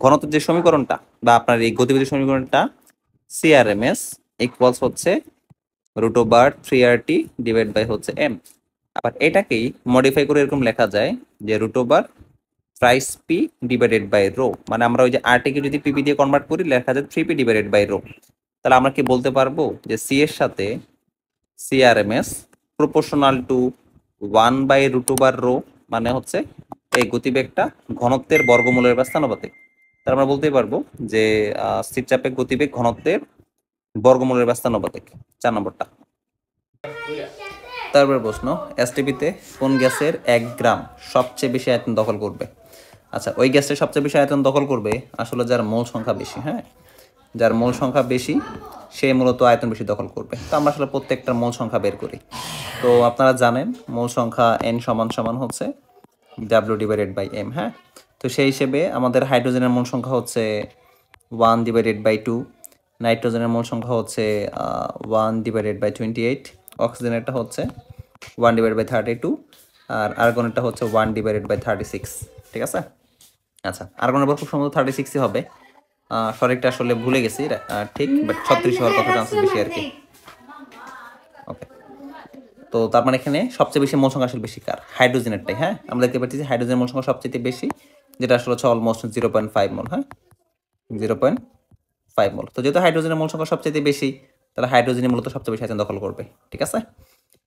ঘনত্বের যে সমীকরণটা বা আপনার এই গতিবিধির সমীকরণটা CRMS ইকুয়ালস হচ্ছে √3RT ডিভাইড বাই হচ্ছে m। আবার এটাকেই মডিফাই করে এরকম লেখা যায় যে √প্রাইস পি ডিভাইডেড বাই রো, মানে আমরা ওই যে RT কে যদি পিপি দিয়ে কনভার্ট করি লেখা যায় 3p ডিভাইডেড বাই রো। তাহলে আমরা কি বলতে পারবো যে সি এর সাথে CRMS প্রপোর্শনাল টু 1/√রো, মানে হচ্ছে এই গতিবেগটা ঘনত্বের বর্গমূলের বা স্থানুপাতিক। তার আমরা বলতেই পারবো যে স্থিরচাপের গতিবেগ ঘনত্বের বর্গমূলের বা স্থানুপাতিক। 4 নম্বরটা। তারপরে প্রশ্ন, এসটিপিতে কোন গ্যাসের 1 গ্রাম সবচেয়ে বেশি আয়তন দখল করবে? আচ্ছা, ওই গ্যাসের সবচেয়ে বেশি আয়তন দখল করবে আসলে যার মোল সংখ্যা বেশি। হ্যাঁ, যার মোল সংখ্যা বেশি সে মূলত আয়তন বেশি দখল করবে। তো আমরা আসলে প্রত্যেকটার মোল সংখ্যা বের করি। তো আপনারা জানেন মোল সংখ্যা n সমান হচ্ছে W ডিভাইডেড বাই m। হ্যাঁ, তো সেই হিসেবে আমাদের হাইড্রোজেনের মোল সংখ্যা হচ্ছে 1 ডিভাইডেড বাই 2, নাইট্রোজেনের মোল সংখ্যা হচ্ছে 1 ডিভাইডেড বাই 28, অক্সিজেনেরটা হচ্ছে 1 ডিভাইডেড বাই 32, আর আর্গনেরটা হচ্ছে 1 ডিভাইডেড বাই 36। ঠিক আছে? আচ্ছা, আর্গনের বর খুব সম্ভবত 36ই হবে। সঠিকটা আসলে ভুলে গেছি, ঠিক, বাট 36 হওয়ার কথা চান্সেস বেশি আর কি। ওকে, তো তার মানে এখানে সবচেয়ে বেশি মোল সংখ্যা আসলে বেশি কার? হাইড্রোজেনেরটাই। হ্যাঁ, আমরা দেখতে পাচ্ছি যে হাইড্রোজেনের মোল সংখ্যা সবচেয়ে বেশি, যেটা আসলে হচ্ছে অলমোস্ট 0.5 মোল। হ্যাঁ, 0.5 মোল। তো যেহেতু হাইড্রোজেনের মোল সংখ্যা সবচেয়ে বেশি, তাহলে হাইড্রোজেনই মূলত সবচেয়ে বেশি আয়তন দখল করবে। ঠিক আছে?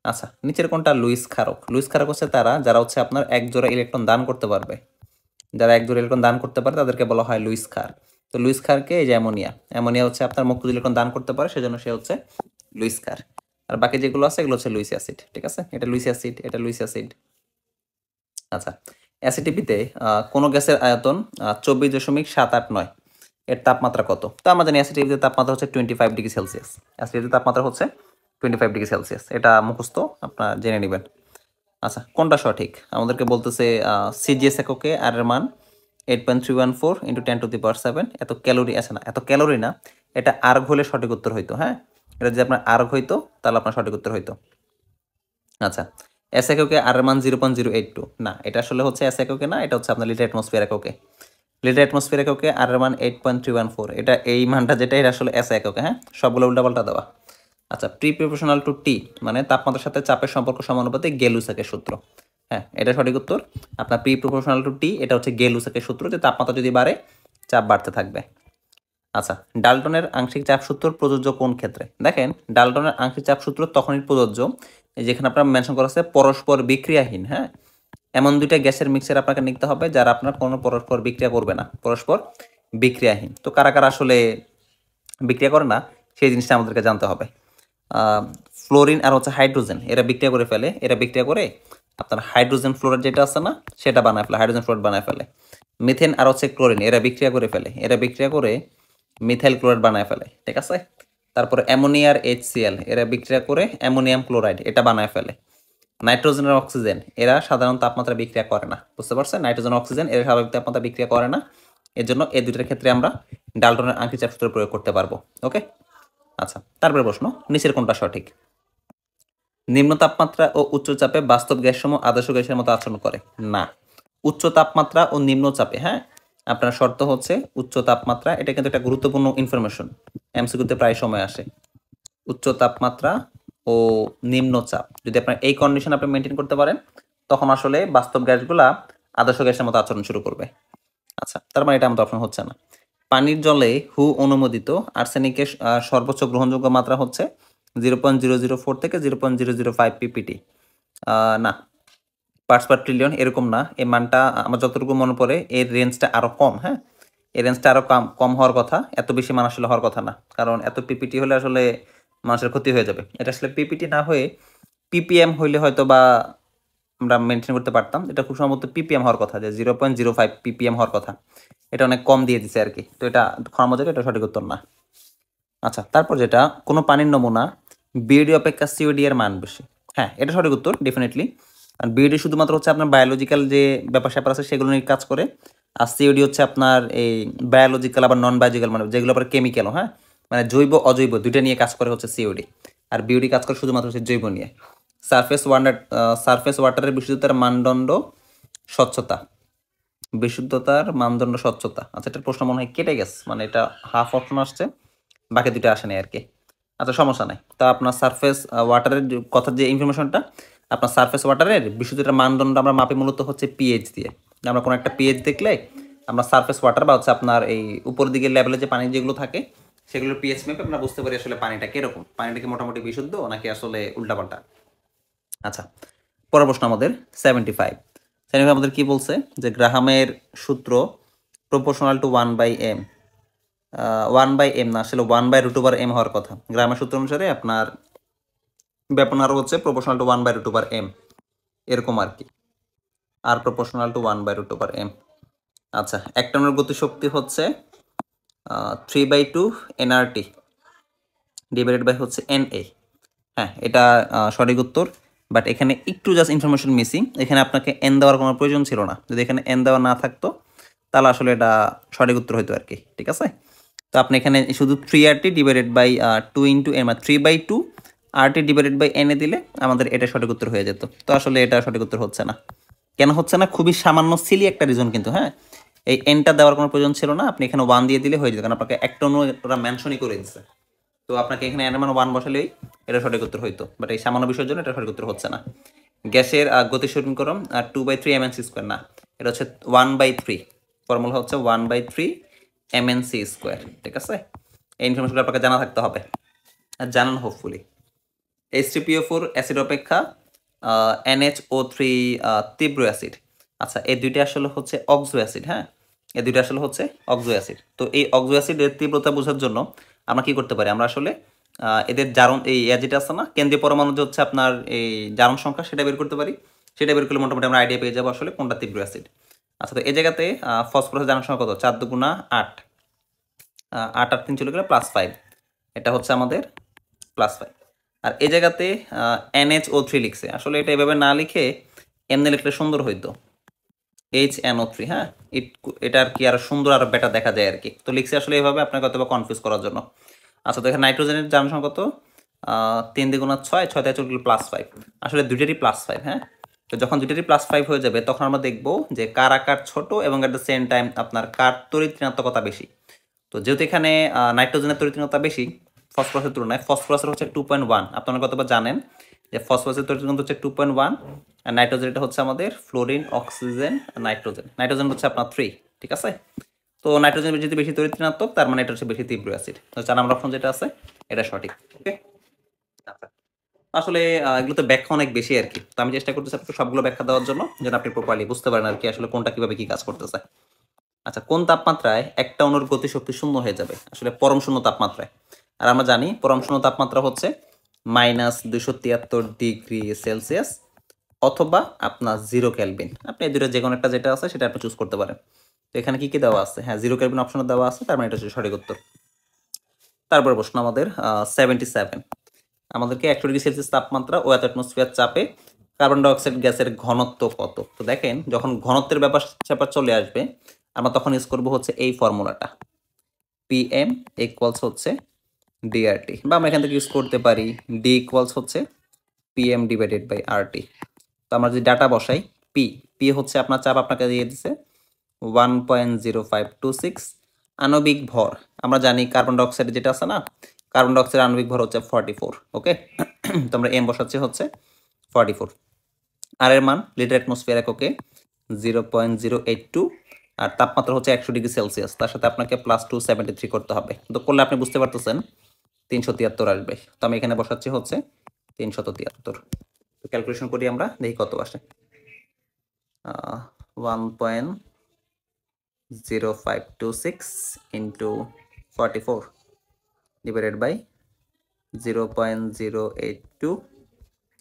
আচ্ছা, নিচের কোনটা লুইস ক্ষারক? লুইস ক্ষারক হচ্ছে তারা যারা হচ্ছে আপনার এক জোড়া ইলেকট্রন দান করতে পারবে। যারা এক জোড়া ইলেকট্রন দান করতে পারে তাদেরকে বলা হয় লুইস ক্ষার। তো লুইস ক্ষারকে এই যে অ্যামোনিয়া হচ্ছে আপনার মুক্ত ইলেকট্রন দান করতে পারে, সেজন্য সে হচ্ছে লুইস ক্ষার। আর বাকি যেগুলো আছে এগুলো হচ্ছে লুইস অ্যাসিড। ঠিক আছে? এটা লুইস অ্যাসিড, এটা লুইস অ্যাসিড। আচ্ছা, অ্যাসিটিপিতে কোনো গ্যাসের আয়তন 24.789, এর তাপমাত্রা কত? তো আমরা জানি অ্যাসিটিপিতে তাপমাত্রা হচ্ছে 25 ডিগ্রি সেলসিয়াস। অ্যাসিটিপিতে তাপমাত্রা হচ্ছে 25 ডিগ্রি সেলসিয়াস, এটা মুখস্থ আপনারা জেনে নেবেন। আচ্ছা, কোনটা সঠিক? আমাদেরকে বলতেছে সিজিএস এককে আর এর মান 8.314 × 10⁻7। এত ক্যালোরি আছে না, এত ক্যালোরি না, এটা আর্গ হলে সঠিক উত্তর হইতো। হ্যাঁ, এটা যদি আপনার আর্গ হইতো তাহলে আপনার সঠিক উত্তর হইতো। আচ্ছা, এস এককে আর এর মান 0.082, না, এটা আসলে হচ্ছে এস এককে না, এটা হচ্ছে আপনার লিটার অ্যাটমসফিয়ার এককে। লিটার অ্যাটমসফিয়ার এককে আর এর মান 8.314, এটা এই মানটা যেটা এটা আসলে এস এককে। হ্যাঁ, সবগুলো উল্টাপাল্টা দেওয়া। আচ্ছা, প্রপোর্শনাল টু টি, মানে তাপমাত্রার সাথে চাপের সম্পর্ক সমানুপাতিক গেলুসাকের সূত্র। হ্যাঁ, এটা সঠিক উত্তর। আপনার প্রপোর্শনাল টু টি, এটা হচ্ছে গেলুসাকের সূত্র, যে তাপমাত্রা যদি বাড়ে চাপ বাড়তে থাকবে। আচ্ছা, ডাল্টনের আংশিক চাপ সূত্র প্রযোজ্য কোন ক্ষেত্রে? দেখেন, ডাল্টনের আংশিক চাপ সূত্র তখনই প্রযোজ্য যেখানে আপনার মেনশন করা আছে পরস্পর বিক্রিয়াহীন। হ্যাঁ, এমন দুইটা গ্যাসের মিক্সচার আপনাকে নিতে হবে যারা আপনার কোনো পরস্পর বিক্রিয়া করবে না, পরস্পর বিক্রিয়াহীন। তো কারা কারা আসলে বিক্রিয়া করে না সেই জিনিসটা আমাদেরকে জানতে হবে। ফ্লোরিন আর হচ্ছে হাইড্রোজেন, এরা বিক্রিয়া করে ফেলে, এরা বিক্রিয়া করে আপনার হাইড্রোজেন ফ্লোরাইড যেটা আছে না সেটা বানায় ফেলে, হাইড্রোজেন ফ্লোরাইড বানায় ফেলে। মিথেন আর হচ্ছে ক্লোরিন, এরা বিক্রিয়া করে ফেলে, এরা বিক্রিয়া করে মিথাইল ক্লোরাইড বানায় ফেলে। ঠিক আছে? তারপরে অ্যামোনিয়া আর HCl, এরা বিক্রিয়া করে অ্যামোনিয়াম ক্লোরাইড এটা বানায় ফেলে। নাইট্রোজেন আর অক্সিজেন এরা সাধারণ তাপমাত্রা বিক্রিয়া করে না। বুঝতে পারছেন? নাইট্রোজেন অক্সিজেন এরা স্বাভাবিক তাপমাত্রা বিক্রিয়া করে না, এর জন্য এই দুইটার ক্ষেত্রে আমরা ডাল্টনের আংশিক চাপ সূত্র প্রয়োগ করতে পারবো। ওকে, আচ্ছা, তারপরে প্রশ্ন, নিচের কোনটা সঠিক? নিম্ন তাপমাত্রা ও উচ্চ চাপে বাস্তব গ্যাসসমূহ আদর্শ গ্যাসের মতো আচরণ করে না। উচ্চ তাপমাত্রা ও নিম্ন চাপে, হ্যাঁ, আপনার শর্ত হচ্ছে উচ্চ তাপমাত্রা, এটা কিন্তু একটা গুরুত্বপূর্ণ ইনফরমেশন, এমসিকিউতে প্রায় সময় আসে। উচ্চ তাপমাত্রা ও নিম্ন চাপ যদি আপনার এই কন্ডিশন আপনি মেনটেন করতে পারেন, তখন আসলে বাস্তব গ্যাসগুলা আদর্শ গ্যাসের মতো আচরণ শুরু করবে। আচ্ছা, তার মানে এটা আমাদের অপশন হচ্ছে না। পানির জলে হু অনুমোদিত আর্সেনিকের সর্বোচ্চ গ্রহণযোগ্য মাত্রা হচ্ছে 0.004 থেকে 0.005 পিপিটি। না, পার্টস পার ট্রিলিয়ন এরকম না, এই মানটা আমার যতটুকু মনে পড়ে এর রেঞ্জটা আরও কম। হ্যাঁ, এই রেঞ্জটা আরও কম হওয়ার কথা, এত বেশি মান আসলে হওয়ার কথা না, কারণ এত পিপিটি হলে আসলে মানুষের ক্ষতি হয়ে যাবে। এটা আসলে পিপিটি না হয়ে পিপিএম হইলে হয়তো বা আমরা মেনটেন করতে পারতাম। এটা খুব সম্ভবত পিপিএম হওয়ার কথা, যে 0.05 পিপিএম হওয়ার কথা, এটা অনেক কম দিয়ে দিচ্ছে আর কি। তো এটা ক্ষমা যাবে, এটা সঠিক উত্তর না। আচ্ছা, তারপর যেটা, কোনো পানির নমুনা বিওডি অপেক্ষা সিওডি এর মান বেশি। হ্যাঁ, এটা সঠিক উত্তর ডেফিনেটলি। আর বিওডি শুধুমাত্র হচ্ছে আপনার বায়োলজিক্যাল যে ব্যাপার স্যাপার আছে সেগুলো নিয়ে কাজ করে, আর সিওডি হচ্ছে আপনার এই বায়োলজিক্যাল আবার নন বায়োলজিক্যাল, মানে যেগুলো আবার কেমিক্যালও, হ্যাঁ, মানে জৈব অজৈব দুইটা নিয়ে কাজ করে হচ্ছে সিওডি। আর বিওডি কাজ করে শুধুমাত্র হচ্ছে জৈব নিয়ে। সারফেস ওয়াটারের বিশুদ্ধতার মানদণ্ড স্বচ্ছতা। বিশুদ্ধতার মানদণ্ড স্বচ্ছতা। আচ্ছা, এটার প্রশ্ন মনে হয় কেটে গেছে, মানে এটা হাফ অপশন আসছে, বাকি দুটো আসেনি আর কি। আচ্ছা, সমস্যা নাই। তা আপনার সারফেস ওয়াটারের কথার যে ইনফরমেশনটা, আপনার সারফেস ওয়াটারের বিশুদ্ধতার মানদণ্ড আমরা মাপি মূলত হচ্ছে পিএইচ দিয়ে। আমরা কোনো একটা পিএইচ দেখলে আমরা সারফেস ওয়াটার বা হচ্ছে আপনার এই উপর দিকের লেভেলে যে পানি যেগুলো থাকে সেগুলোর পিএইচ মেপে আমরা বুঝতে পারি আসলে পানিটা কিরকম, পানিটা কি মোটামুটি বিশুদ্ধ নাকি আসলে উল্টাপাল্টা। আচ্ছা, পরের প্রশ্ন আমাদের 75 আমাদের কি বলছে যে গ্রাহামের সূত্র প্রপোর্শনাল টু 1/m। 1/m না, আসলে 1/√m হওয়ার কথা। গ্রাহামের সূত্র অনুসারে আপনার ব্যাপন আর হচ্ছে প্রপোর্শনাল টু 1/√m, এরকম আর কি। আর প্রপোর্শনাল টু 1/√m। আচ্ছা, এক টনের গতিশক্তি হচ্ছে 3/2 nRT ডিভাইডেড বাই হচ্ছে NA। হ্যাঁ, এটা সঠিক উত্তর, বাট এখানে একটু জাস্ট ইনফরমেশন মিসিং। এখানে আপনাকে এন দেওয়ার কোনো প্রয়োজন ছিল না। যদি এখানে এন দেওয়া না থাকতো তাহলে আসলে এটা সঠিক উত্তর হইতো আর কি। ঠিক আছে, তো আপনি এখানে শুধু 3RT divided by 2 into N, 3/2 RT divided by N এ দিলে আমাদের এটা সঠিক উত্তর হয়ে যেত। তো আসলে এটা সঠিক উত্তর হচ্ছে না। কেন হচ্ছে না? খুবই সামান্য সিলি একটা রিজন কিন্তু। হ্যাঁ, এই এনটা দেওয়ার কোনো প্রয়োজন ছিল না, আপনি এখানে 1 দিয়ে দিলে হয়ে যেত, কারণ আপনাকে একটা ওরা মেনশনই করে দিচ্ছে। তো আপনাকে এখানে এন মান 1 বসালেই এটা সঠিক উত্তর হইতো, বাট এই সামান্য বিষয়ের জন্য এটা সঠিক উত্তর হচ্ছে না। গ্যাসের গতি সমীকরণ 2/3 mnc স্কোয়ার না, এটা হচ্ছে 1/3। ফর্মুলা হচ্ছে 1/3 mnc স্কোয়ার। ঠিক আছে, এই ইনফরমেশনটা আপনাকে জানা থাকতে হবে, আর জানান হোপফুলি। H3PO4 অ্যাসিড অপেক্ষা NHO3 তীব্র অ্যাসিড। আচ্ছা, এই দুইটা আসলে হচ্ছে অক্সো অ্যাসিড। হ্যাঁ, এই দুইটা আসলে হচ্ছে অক্সো অ্যাসিড। তো এই অক্সো অ্যাসিডের তীব্রতা বোঝার জন্য আমরা কি করতে পারি? আমরা আসলে এদের জারণ, এই যেটা আছে না কেন্দ্রীয় পরমাণু যে হচ্ছে আপনার এই জারণ সংখ্যা, সেটা বের করতে পারি। সেটা বের করলে মোটামুটি আমরা আইডিয়া পেয়ে যাবো আসলে কোনটা তীব্র অ্যাসিড। আচ্ছা, তো এই জায়গাতে ফসফরাসের জারণ সংখ্যা কত? 4 দুগুণা 8, 8 আর 3 চলে গেলে +5, এটা হচ্ছে আমাদের +5। আর এই জায়গাতে NHO3 লিখছে, আসলে এটা এভাবে না লিখে এমনি লিখলে সুন্দর হইতো, HNO3। হ্যাঁ, এটা আর কি আরো সুন্দর আর বেটার দেখা যায় আর কি। তো লিখছে আসলে এভাবে আপনাকে হয়তো কনফিউজ করার জন্য। আচ্ছা, তো এখানে নাইট্রোজেনের জারণ সংখ্যা কত? 3 দ্বিগুণা 6, 6 দিয়ে চলে গেল +5, আসলে দুইটারই +5। হ্যাঁ, তো যখন দুইটারই +5 হয়ে যাবে তখন আমরা দেখবো যে কার আকার ছোট এবং এট দ্য সেম টাইম আপনার কার তড়িৎ ঋণাত্মকতা বেশি। তো যেহেতু এখানে নাইট্রোজেনের তড়িৎ ঋণাত্মকতা বেশি ফসফরাসের তুলনায়, ফসফরাসের হচ্ছে 2.1। আপনারা কতবার জানেন যে ফসফরাসের তড়িৎ ঋণাত্মকতা হচ্ছে 2.1, আর নাইট্রোজেন এটা হচ্ছে আমাদের ফ্লোরিন, অক্সিজেন, নাইট্রোজেন। নাইট্রোজেন হচ্ছে আপনার 3। ঠিক আছে, তো নাইট্রোজেন যদি বেশি তড়িৎ ঋণাত্মক, তার মানে এটা হচ্ছে বেশি তীব্র অ্যাসিড। তো 4 নম্বর অপশন যেটা আছে এটা সঠিক। ওকে, আসলে এগুলোতে ব্যাখ্যা অনেক বেশি আর কি। তো আমি চেষ্টা করতেছি আপনাকে সবগুলো ব্যাখ্যা দেওয়ার জন্য, যেন আপনি প্রপারলি বুঝতে পারেন আর কি আসলে কোনটা কিভাবে কি কাজ করতেছে। আচ্ছা, কোন তাপমাত্রায় একটা অণুর গতিশক্তি শূন্য হয়ে যাবে? আসলে পরম শূন্য তাপমাত্রায়। আর আমরা জানি পরম শূন্য তাপমাত্রা হচ্ছে -273 ডিগ্রি সেলসিয়াস অথবা আপনার 0 কেলভিন। আপনি এই দুটো যে কোনো একটা যেটা আছে সেটা আপনি চুজ করতে পারেন। তো এখানে কি কি দেওয়া আছে? হ্যাঁ, 0 কেলভিন অপশনে দেওয়া আছে, তার মানে এটা হচ্ছে সঠিক উত্তর। তারপর প্রশ্ন আমাদের 77, আমাদেরকে 100 ডিগ্রি সেলসিয়াস তাপমাত্রা ও 1 অ্যাটমসফিয়ার চাপে কার্বন ডাইঅক্সাইড গ্যাসের ঘনত্ব কত? তো দেখেন, যখন ঘনত্বের ব্যাপার চলে আসবে আমরা তখন ইউজ করবো হচ্ছে এই ফর্মুলাটা, PM ইকুয়ালস হচ্ছে DRT, বা আমরা এখান থেকে ইউজ করতে পারি D ইকুয়ালস হচ্ছে PM ডিভাইডেড বাই RT। তো আমরা যদি ডাটা বসাই, P হচ্ছে আপনার চাপ আপনাকে দিয়ে দিছে 1.0526। আণবিক ভর আমরা জানি কার্বন ডাইঅক্সাইড যেটা আছে না, কার্বন ডাইঅক্সাইড আণবিক ভর হচ্ছে 44। ওকে, তো আমরা M বসাচ্ছি হচ্ছে 44। আর এর মান লিটার অ্যাটমসফিয়ার এককে 0.082, আর তাপমাত্রা হচ্ছে 100 ডিগ্রি সেলসিয়াস। তার সাথে আপনাকে +273 করতে হবে। তো করলে আপনি বুঝতে পারতেছেন 373 আসবে। তো আমি এখানে বসাচ্ছি হচ্ছে 373। তো ক্যালকুলেশন করি আমরা, দেখি কত আসে। 1.0526 ইন্টু 44 ডিভাইডেড বাই 0.082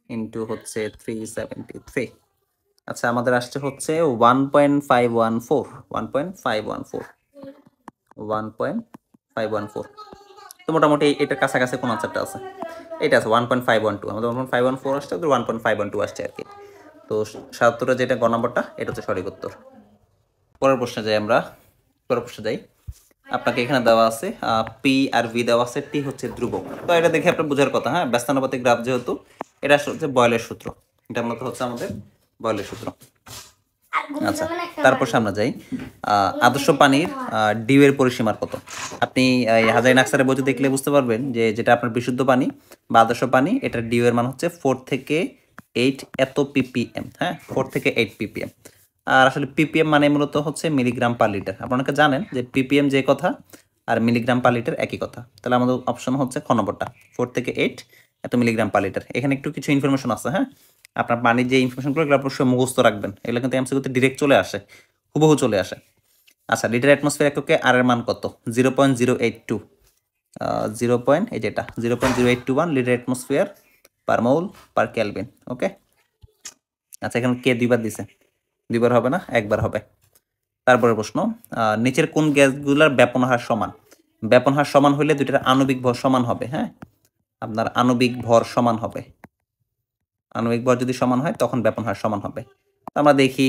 ইন্টু হচ্ছে 373। আচ্ছা, আমাদের আসছে হচ্ছে 1.514। তো মোটামুটি এটার কাছাকাছি কোন আনসারটা আছে? এটা আছে 1.512। আমাদের 1.514 আসছে, ওদের 1.512 আসছে আর কি। তো 77 যেটা গ নম্বরটা, এটা হচ্ছে সঠিক উত্তর। পরের প্রশ্নে যাই আমরা। আপনাকে এখানে দেওয়া আছে P আর V দেওয়া আছে, T হচ্ছে ধ্রুবক। তো এটা দেখে আপনার বোঝার কথা, হ্যাঁ, ব্যস্তানুপাতিক গ্রাফ যেহেতু, এটা হচ্ছে বয়েলের সূত্র। এটা মূলত হচ্ছে আমাদের বয়েলের সূত্র। আচ্ছা, তারপর সামনে যাই। আদর্শ পানির ডিউ এর পরিসীমার কত? আপনি এই হাজারি নাকসারের বইতে দেখলে বুঝতে পারবেন যে যেটা আপনার বিশুদ্ধ পানি বা আদর্শ পানি, এটার ডিউ এর মান হচ্ছে 4 থেকে 8 এত ppm। হ্যাঁ, 4 থেকে 8 ppm। আর আসলে ppm মানে মূলত হচ্ছে মিলিগ্রাম পার লিটার। আপনারা অনেকে জানেন যে ppm যে কথা আর মিলিগ্রাম পার লিটার একই কথা। তাহলে আমাদের অপশন হচ্ছে খ নম্বরটা, 4 থেকে 8 এত মিলিগ্রাম পার লিটার। এখানে একটু কিছু ইনফরমেশন আছে। হ্যাঁ, আপনার পানির যে ইনফরমেশনগুলো এগুলো অবশ্যই মুখস্থ রাখবেন, এগুলো কিন্তু এমসিকিউতে ডিরেক্ট চলে আসে, হুবহু চলে আসে। আচ্ছা, লিটার অ্যাটমসফিয়ার এককে আর এর মান কত? 0.082, এই যেটা 0.0821 লিটার অ্যাটমসফিয়ার পার মৌল পার কেলভিন। ওকে। আচ্ছা, এখানে কে দুইবার দিছে? দুইবার হবে না, একবার হবে। তারপরে প্রশ্ন, নিচের কোন গ্যাসগুলোর ব্যাপন হার সমান? ব্যাপন হার সমান হলে দুইটার আণবিক ভর সমান হবে। হ্যাঁ, আপনার আণবিক ভর সমান হবে। আণবিক ভর যদি সমান হয় তখন ব্যাপন হার সমান হবে। আমরা দেখি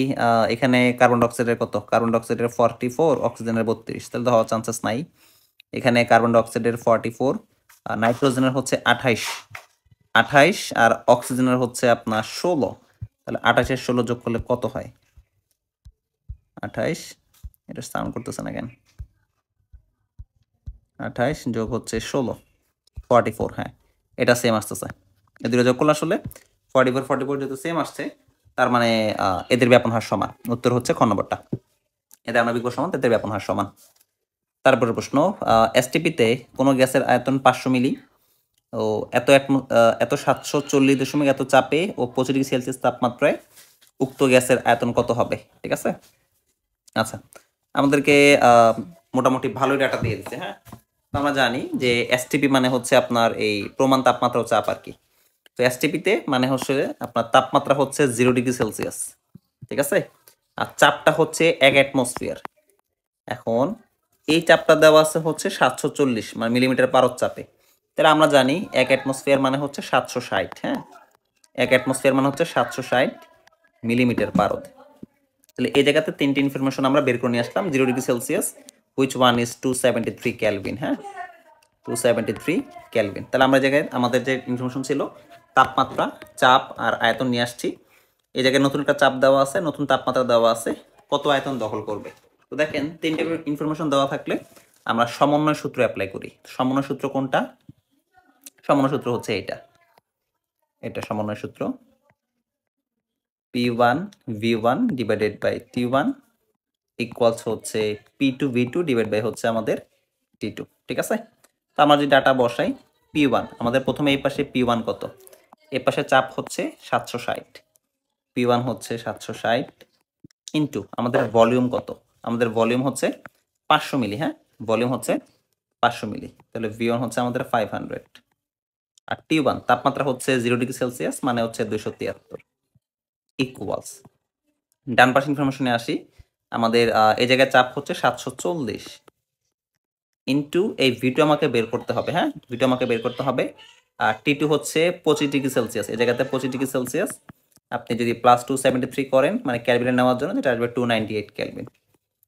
এখানে কার্বন ডাইঅক্সাইডের কত? কার্বন ডাইঅক্সাইডের 44, অক্সিজেনের 32, তাহলে তো হওয়ার চান্সেস নাই। এখানে কার্বন ডাইঅক্সাইডের 44, নাইট্রোজেনের হচ্ছে 28 আর অক্সিজেনের হচ্ছে আপনার 16। তাহলে 28 এর 16 যোগ করলে কত হয়? 28, এটা সাউন্ড করতেছে না কেন? 28 যোগ হচ্ছে 16, 44। হ্যাঁ, এটা সেম আসতেছে। এই দুটো যোগ করলে আসলে 44 যেহেতু সেম আসছে, তার মানে এদের ব্যাপন হার সমান। উত্তর হচ্ছে খ নম্বরটা, এদের আণবিক ভর সমান, এদের ব্যাপন হার সমান। তারপরে প্রশ্ন, এসটিপিতে কোনো গ্যাসের আয়তন 500 মিলি ও এত 740 এত চাপে ও 25 ডিগ্রি সেলসিয়াস তাপমাত্রায় উক্ত গ্যাসের আয়তন কত হবে? ঠিক আছে। আচ্ছা, আমাদেরকে মোটামুটি ভালোই ডাটা দিয়ে দিচ্ছে। হ্যাঁ, আমরা জানি যে এসটিপি মানে হচ্ছে আপনার এই প্রমাণ তাপমাত্রা ও চাপ আর কি। তো এসটিপিতে মানে হচ্ছে আপনার তাপমাত্রা হচ্ছে 0 ডিগ্রি সেলসিয়াস। ঠিক আছে, আর চাপটা হচ্ছে 1 অ্যাটমসফিয়ার। এখন এই চাপটা দেওয়া আছে হচ্ছে 740 মানে মিলিমিটার পারদ চাপে। তাহলে আমরা জানি 1 অ্যাটমসফিয়ার মানে হচ্ছে 760। হ্যাঁ, 1 অ্যাটমসফিয়ার মানে হচ্ছে 760 মিলিমিটার পারদ। তাহলে এই জায়গাতে তিনটি ইনফরমেশন আমরা বের করে নিয়ে আসলাম। 0 degree Celsius, which one is 273 Kelvin. হ্যাঁ, 273 কেলভিন। তাহলে আমরা জায়গায় আমাদের যে ইনফরমেশন ছিল তাপমাত্রা, চাপ আর আয়তন নিয়ে আসছি। এই জায়গায় নতুন একটা চাপ দেওয়া আছে, নতুন তাপমাত্রা দেওয়া আছে, কত আয়তন দখল করবে। তো দেখেন, তিনটে ইনফরমেশন দেওয়া থাকলে আমরা সমন্বয় সূত্র অ্যাপ্লাই করি। সমন্বয় সূত্র কোনটা? সমন্বয় সূত্র হচ্ছে এটা সমন্বয় সূত্র, P1 V1 divided by T1 equals হচ্ছে P2 V2 ডিভাইড বাই হচ্ছে আমাদের T2। ঠিক আছে, তো আমরা যদি ডাটা বসাই, P1 আমাদের প্রথমে এই পাশে P1 কত? এই পাশে চাপ হচ্ছে 760, P1 হচ্ছে 760 ইন্টু আমাদের ভলিউম কত? আমাদের ভলিউম হচ্ছে 500 মিলি। হ্যাঁ, ভলিউম হচ্ছে 500 মিলি। তাহলে V1 হচ্ছে আমাদের 500 আর T1 তাপমাত্রা হচ্ছে 0 ডিগ্রি সেলসিয়াস মানে হচ্ছে 273 ইকুয়ালস। ডান পাশে ইনফরমেশনে আসি। আমাদের এই জায়গায় চাপ হচ্ছে 740 ইন্টু এই V2 আমাকে বের করতে হবে। হ্যাঁ, V2 আমাকে বের করতে হবে। আর T2 হচ্ছে 25 ডিগ্রি সেলসিয়াস। এই জায়গাতে 25 ডিগ্রি সেলসিয়াস আপনি যদি প্লাস 273 করেন মানে ক্যালভিনে নেওয়ার জন্য, যেটা আসবে 298 ক্যালভিন।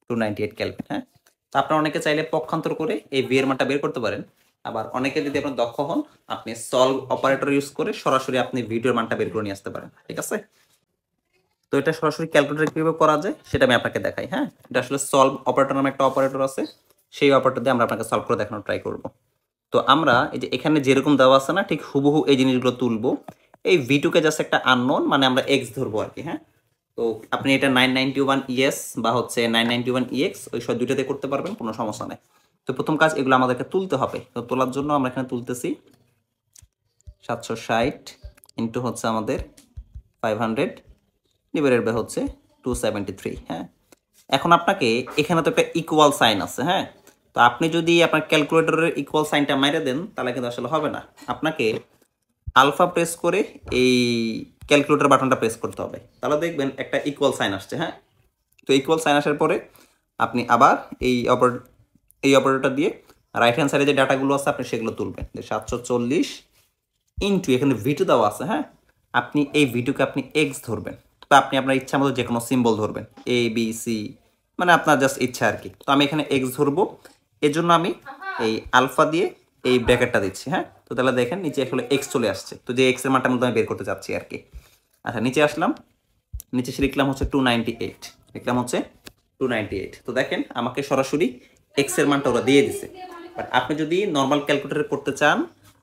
298 ক্যালভিন। হ্যাঁ, তো আপনারা অনেকে চাইলে পক্ষান্তর করে এই V এর মানটা বের করতে পারেন। আবার অনেকে যদি আপনার দক্ষ হন, আপনি সলভ অপারেটর ইউজ করে সরাসরি আপনি ভিডিওর মানটা বের করে নিয়ে আসতে পারেন। ঠিক আছে, তো এটা সরাসরি ক্যালকুলেটর কিভাবে করা যায় সেটা আমি আপনাকে দেখাই। হ্যাঁ, এটা আসলে সলভ অপারেটর নামে একটা অপারেটর আছে, সেই অপারেটর দিয়ে আমরা আপনাকে সলভ করে দেখানোর ট্রাই করব। তো আমরা এই যে এখানে যেরকম দেওয়া আছে না, ঠিক হুবহু এই জিনিসগুলো তুলবো। এই V2কে জাস্ট একটা আননোন মানে আমরা এক্স ধরবো আর কি। হ্যাঁ, তো আপনি এটা 991 ES বা হচ্ছে 991 EX ওই সব দুইটাতে করতে পারবেন, কোনো সমস্যা নেই। তো প্রথম কাজ এগুলো আমাদেরকে তুলতে হবে। তো তোলার জন্য আমরা এখানে তুলতেছি 760 ইন্টু হচ্ছে আমাদের 500 ডিভাইডেড বাই হচ্ছে 273। হ্যাঁ, এখন আপনাকে এখানে তো একটা ইকুয়াল সাইন আছে। হ্যাঁ, তো আপনি যদি আপনার ক্যালকুলেটরের ইকুয়াল সাইনটা মাইরে দেন তাহলে কিন্তু আসলে হবে না। আপনাকে আলফা প্রেস করে এই ক্যালকুলেটর বাটনটা প্রেস করতে হবে, তাহলে দেখবেন একটা ইকুয়াল সাইন আসছে। হ্যাঁ, তো ইকুয়াল সাইন আসার পরে আপনি আবার এই অপারেটরটা দিয়ে রাইট হ্যান্ড সাইডে যে ডাটাগুলো আছে আপনি সেগুলো তুলবেন। যে 740 ইন্টু এখানে V2 দেওয়া আছে। হ্যাঁ, আপনি এই V2কে আপনি এক্স ধরবেন। তো আপনি আপনার ইচ্ছা মতো যে কোনো সিম্বল ধরবেন, ABC, মানে আপনার জাস্ট ইচ্ছা আর কি। তো আমি এখানে এক্স ধরবো, এর জন্য আমি এই আলফা দিয়ে এই ব্র্যাকেটটা দিচ্ছি। হ্যাঁ, তো তাহলে দেখেন নিচে আসলে এক্স চলে আসছে। তো যে এক্স এর মানটা মধ্যে আমি বের করতে চাচ্ছি আর কি। আচ্ছা, নিচে আসলাম, নিচে সে লিখলাম হচ্ছে 298, লিখলাম হচ্ছে 298। তো দেখেন আমাকে সরাসরি এক্স এর মানটা ওরা দিয়ে দিছে, বাট আপনি যদি নর্মাল ক্যালকুলেটর করতে চান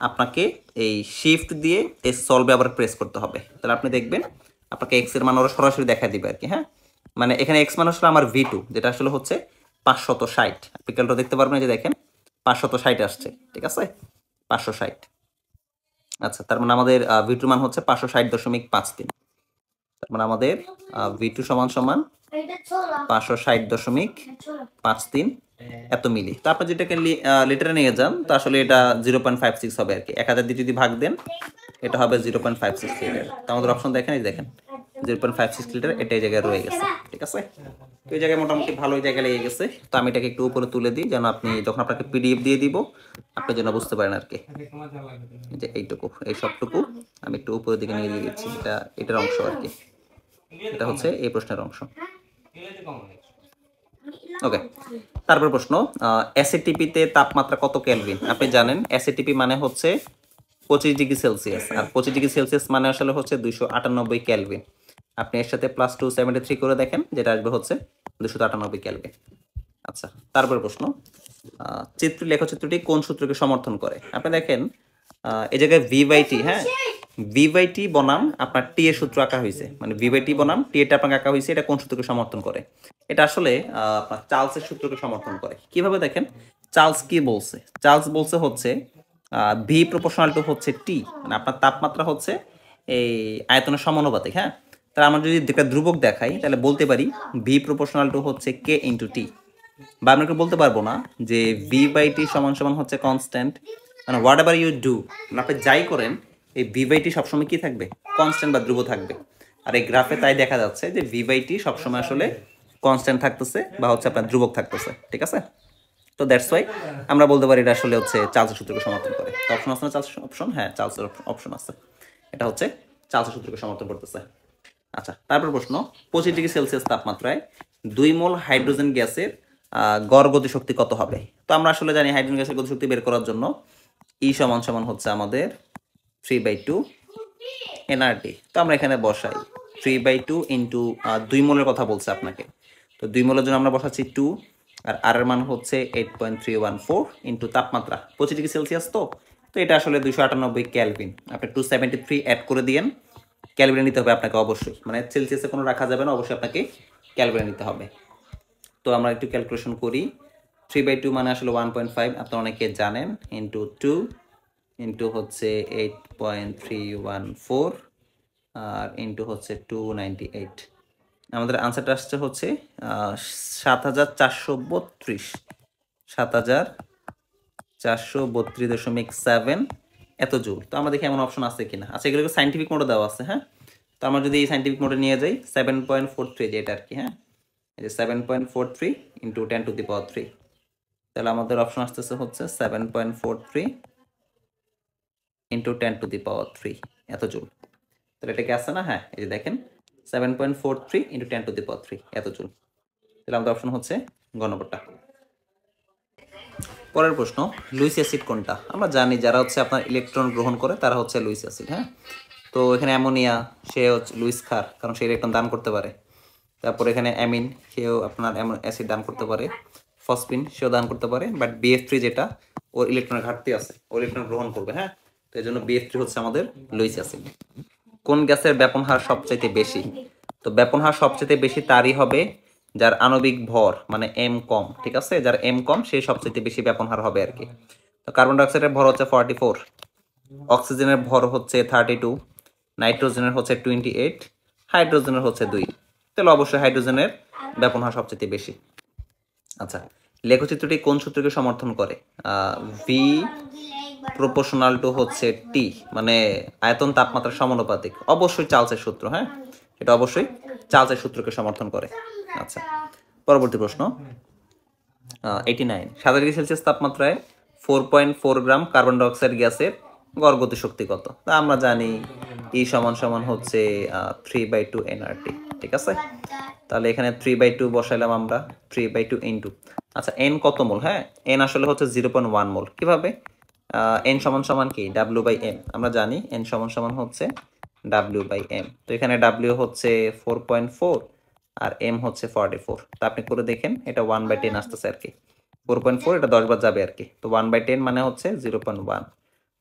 আপনাকে এই শিফট দিয়ে এই সলভে আবার প্রেস করতে হবে, তাহলে আপনি দেখবেন আপনাকে এক্স এর মান ওরা সরাসরি দেখা দিবে আর কি। হ্যাঁ, মানে এখানে এক্স মান আসলে আমার V2, যেটা আসলে হচ্ছে 560। আপনি ক্যালকুলেটর দেখতে পারবেন, যে দেখেন 560 আসছে, ঠিক আছে 560। আচ্ছা, তার মানে আমাদের V2 মান হচ্ছে 560.53। তার মানে আমাদের V2 সমান সমান 560.53 এত মিলি। তো আপনি যেটাকে লিটারে নিয়ে যান, তো আসলে এটা 0.56 হবে আর কি। 1000 দিয়ে যদি ভাগ দেন এটা হবে 0.56 লিটার। তো আমাদের অপশন দেখেন, এই দেখেন 0.56 লিটার, এটা এই জায়গায় রয়ে গেছে, ঠিক আছে। তো এই জায়গায় মোটামুটি ভালোই জায়গায় লেগে গেছে। তো আমি এটাকে একটু উপরে তুলে দিই, যেন আপনি যখন আপনাকে পিডিএফ দিয়ে দিব আপনি যেন বুঝতে পারেন আর কি। যে এইটুকু, এই সবটুকু আমি একটু উপরের দিকে নিয়ে দিয়ে দিচ্ছি, এটার অংশ আর কি। এটা হচ্ছে এই প্রশ্নের অংশ। ওকে, তারপর প্রশ্ন, এসএটিপিতে তাপমাত্রা কত কেলভিন? আপনি জানেন এসএটিপি মানে হচ্ছে 25 ডিগ্রি সেলসিয়াস, আর 25 ডিগ্রি সেলসিয়াস মানে আসলে হচ্ছে 298 কেলভিন। আপনি এর সাথে +273 করে দেখেন, যেটা আসবে হচ্ছে 298 কেলভিন। আচ্ছা, তারপর প্রশ্ন, লেখচিত্রটি কোন সূত্রকে সমর্থন করে? আপনি দেখেন এই জায়গায় V/T, হ্যাঁ V/T বনাম আপনার টি এর সূত্র আঁকা হয়েছে, মানে V/T বনাম টি এটা আপনাকে আঁকা হয়েছে। এটা কোন সূত্রকে সমর্থন করে? এটা আসলে আপনার চার্লসের সূত্রকে সমর্থন করে। কিভাবে দেখেন, চার্লস কি বলছে? চার্লস বলছে হচ্ছে V প্রপোর্শনাল টু হচ্ছে টি, মানে আপনার তাপমাত্রা হচ্ছে এই আয়তনের সমানুপাতিক। হ্যাঁ, তাহলে আমরা যদি একটা ধ্রুবক দেখাই তাহলে বলতে পারি V প্রপোর্শনাল টু হচ্ছে K ইন্টু টি, বা আমরা বলতে পারবো না যে V/T সমান সমান হচ্ছে কনস্ট্যান্ট, মানে হোয়াট এভার ইউ ডু, আপনি যাই করেন এই V/T সবসময় কি থাকবে? কনস্ট্যান্ট বা ধ্রুব থাকবে। আর এই গ্রাফে তাই দেখা যাচ্ছে যে V/T সবসময় আসলে কনস্ট্যান্ট থাকতেছে বা হচ্ছে আপনার ধ্রুবক থাকতেছে, ঠিক আছে। তো দ্যাটস ওয়াই আমরা বলতে পারি এটা আসলে হচ্ছে চার্লসের সূত্রকে সমর্থন করে। তো অপশন আছে না চার্লস অপশন? হ্যাঁ, চার্লসের অপশন আছে, এটা হচ্ছে চার্লসের সূত্রকে সমর্থন করতেছে। আচ্ছা, তারপর প্রশ্ন, 25 ডিগ্রি সেলসিয়াস তাপমাত্রায় 2 মোল হাইড্রোজেন গ্যাসের গড় গতিশক্তি কত হবে? তো আমরা আসলে জানি হাইড্রোজেন গ্যাসের গতিশক্তি বের করার জন্য E সমান সমান হচ্ছে আমাদের 3/2 nRT। তো আমরা এখানে বসাই 3/2 ইন্টু 2 মোলের কথা বলছে আপনাকে, তো 2 মোলের জন্য আমরা বসাচ্ছি 2, আর আর এর মান হচ্ছে 8.314 ইন্টু তাপমাত্রা 25 ডিগ্রি সেলসিয়াস। তো এটা আসলে 298 ক্যালভিন। আপনি 273 অ্যাড করে দিয়েন, ক্যালভিনে নিতে হবে আপনাকে অবশ্যই, মানে সেলসিয়াসে কোনো রাখা যাবে না, অবশ্যই আপনাকে ক্যালভিনে নিতে হবে। তো আমরা একটু ক্যালকুলেশন করি, 3/2 মানে আসলে 1.5 আপনারা অনেকে জানেন, ইন্টু 2 ইন্টু হচ্ছে 8.314 আর ইন্টু হচ্ছে 298। আমাদের আনসারটা আসছে হচ্ছে 7432, 7432.7 এত জুল। তো আমরা দেখি এমন অপশন আছে কিনা। আচ্ছা, এগুলোকে সাইন্টিফিক মোডে দেওয়া আছে। হ্যাঁ, তো আমরা যদি এই সাইন্টিফিক মোডে নিয়ে যাই 7.43, যেটা আর কি। হ্যাঁ, এই যে 7.43 ইন্টু 10⁻³ তাহলে আমাদের অপশন আসতেছে হচ্ছে 7.43 ইন্টু 10⁻³ এত জুল। তাহলে এটা কি আছে না? হ্যাঁ, এই যে দেখেন 7.43 ইন্টু 10⁻³ এত জুল। তাহলে আমাদের অপশন হচ্ছে গ নম্বরটা। পরের প্রশ্ন, লুইস অ্যাসিড কোনটা? আমরা জানি যারা হচ্ছে আপনার ইলেকট্রন গ্রহণ করে তারা হচ্ছে লুইস অ্যাসিড। হ্যাঁ, তো এখানে অ্যামোনিয়া, সে হচ্ছে লুইস ক্ষার, কারণ সে ইলেকট্রন দান করতে পারে। তারপর এখানে অ্যামিন, সেও আপনার অ্যাসিড দান করতে পারে। ফসফিন, সেও দান করতে পারে, বাট BF3 যেটা ওর ইলেকট্রনের ঘাটতি আছে, ওর ইলেকট্রন গ্রহণ করবে। হ্যাঁ, তো এই জন্য BF3 হচ্ছে আমাদের লুইস অ্যাসিড। কোন গ্যাসের ব্যাপন হার সবচাইতে বেশি? তো ব্যাপন হার সবচাইতে বেশি তারই হবে যার আণবিক ভর মানে M কম, ঠিক আছে। যার M কম সে সবচাইতে বেশি ব্যাপন হার হবে আর কি। তো কার্বন ডাইঅক্সাইডের ভর হচ্ছে 44, অক্সিজেনের ভর হচ্ছে 32, নাইট্রোজেনের হচ্ছে 28, হাইড্রোজেনের হচ্ছে 2। তাহলে অবশ্যই হাইড্রোজেনের ব্যাপন হার সবচেয়ে বেশি। আচ্ছা, লেখচিত্রটি কোন সূত্রকে সমর্থন করে? V প্রপোর্শনাল টু হচ্ছে T, মানে আয়তন তাপমাত্রার সমানুপাতিক। অবশ্যই চার্লসের সূত্র। হ্যাঁ, এটা অবশ্যই চার্লসের সূত্রকে সমর্থন করে। আচ্ছা, পরবর্তী প্রশ্ন, 89, 7 ডিগ্রি সেলসিয়াস তাপমাত্রায় 4.4 গ্রাম কার্বন ডাইঅক্সাইড গ্যাসের গড় গতিশক্তি কত? তা আমরা জানি E সমান সমান হচ্ছে 3/2 nRT, ঠিক আছে। তাহলে এখানে 3/2 বসাইলাম আমরা, 3/2 ইন্টু, আচ্ছা n কত মোল? হ্যাঁ, n আসলে হচ্ছে 0.1 মোল। কিভাবে? n সমান সমান কি? W/m। আমরা জানি n সমান সমান হচ্ছে W/m। তো এখানে W হচ্ছে 4.4 আর M হচ্ছে 44। তো আপনি করে দেখেন, এটা 1/10 আসতেছে আর কি। 4.4 এটা 10 বার যাবে আর কি। তো 1/10 মানে হচ্ছে 0.1।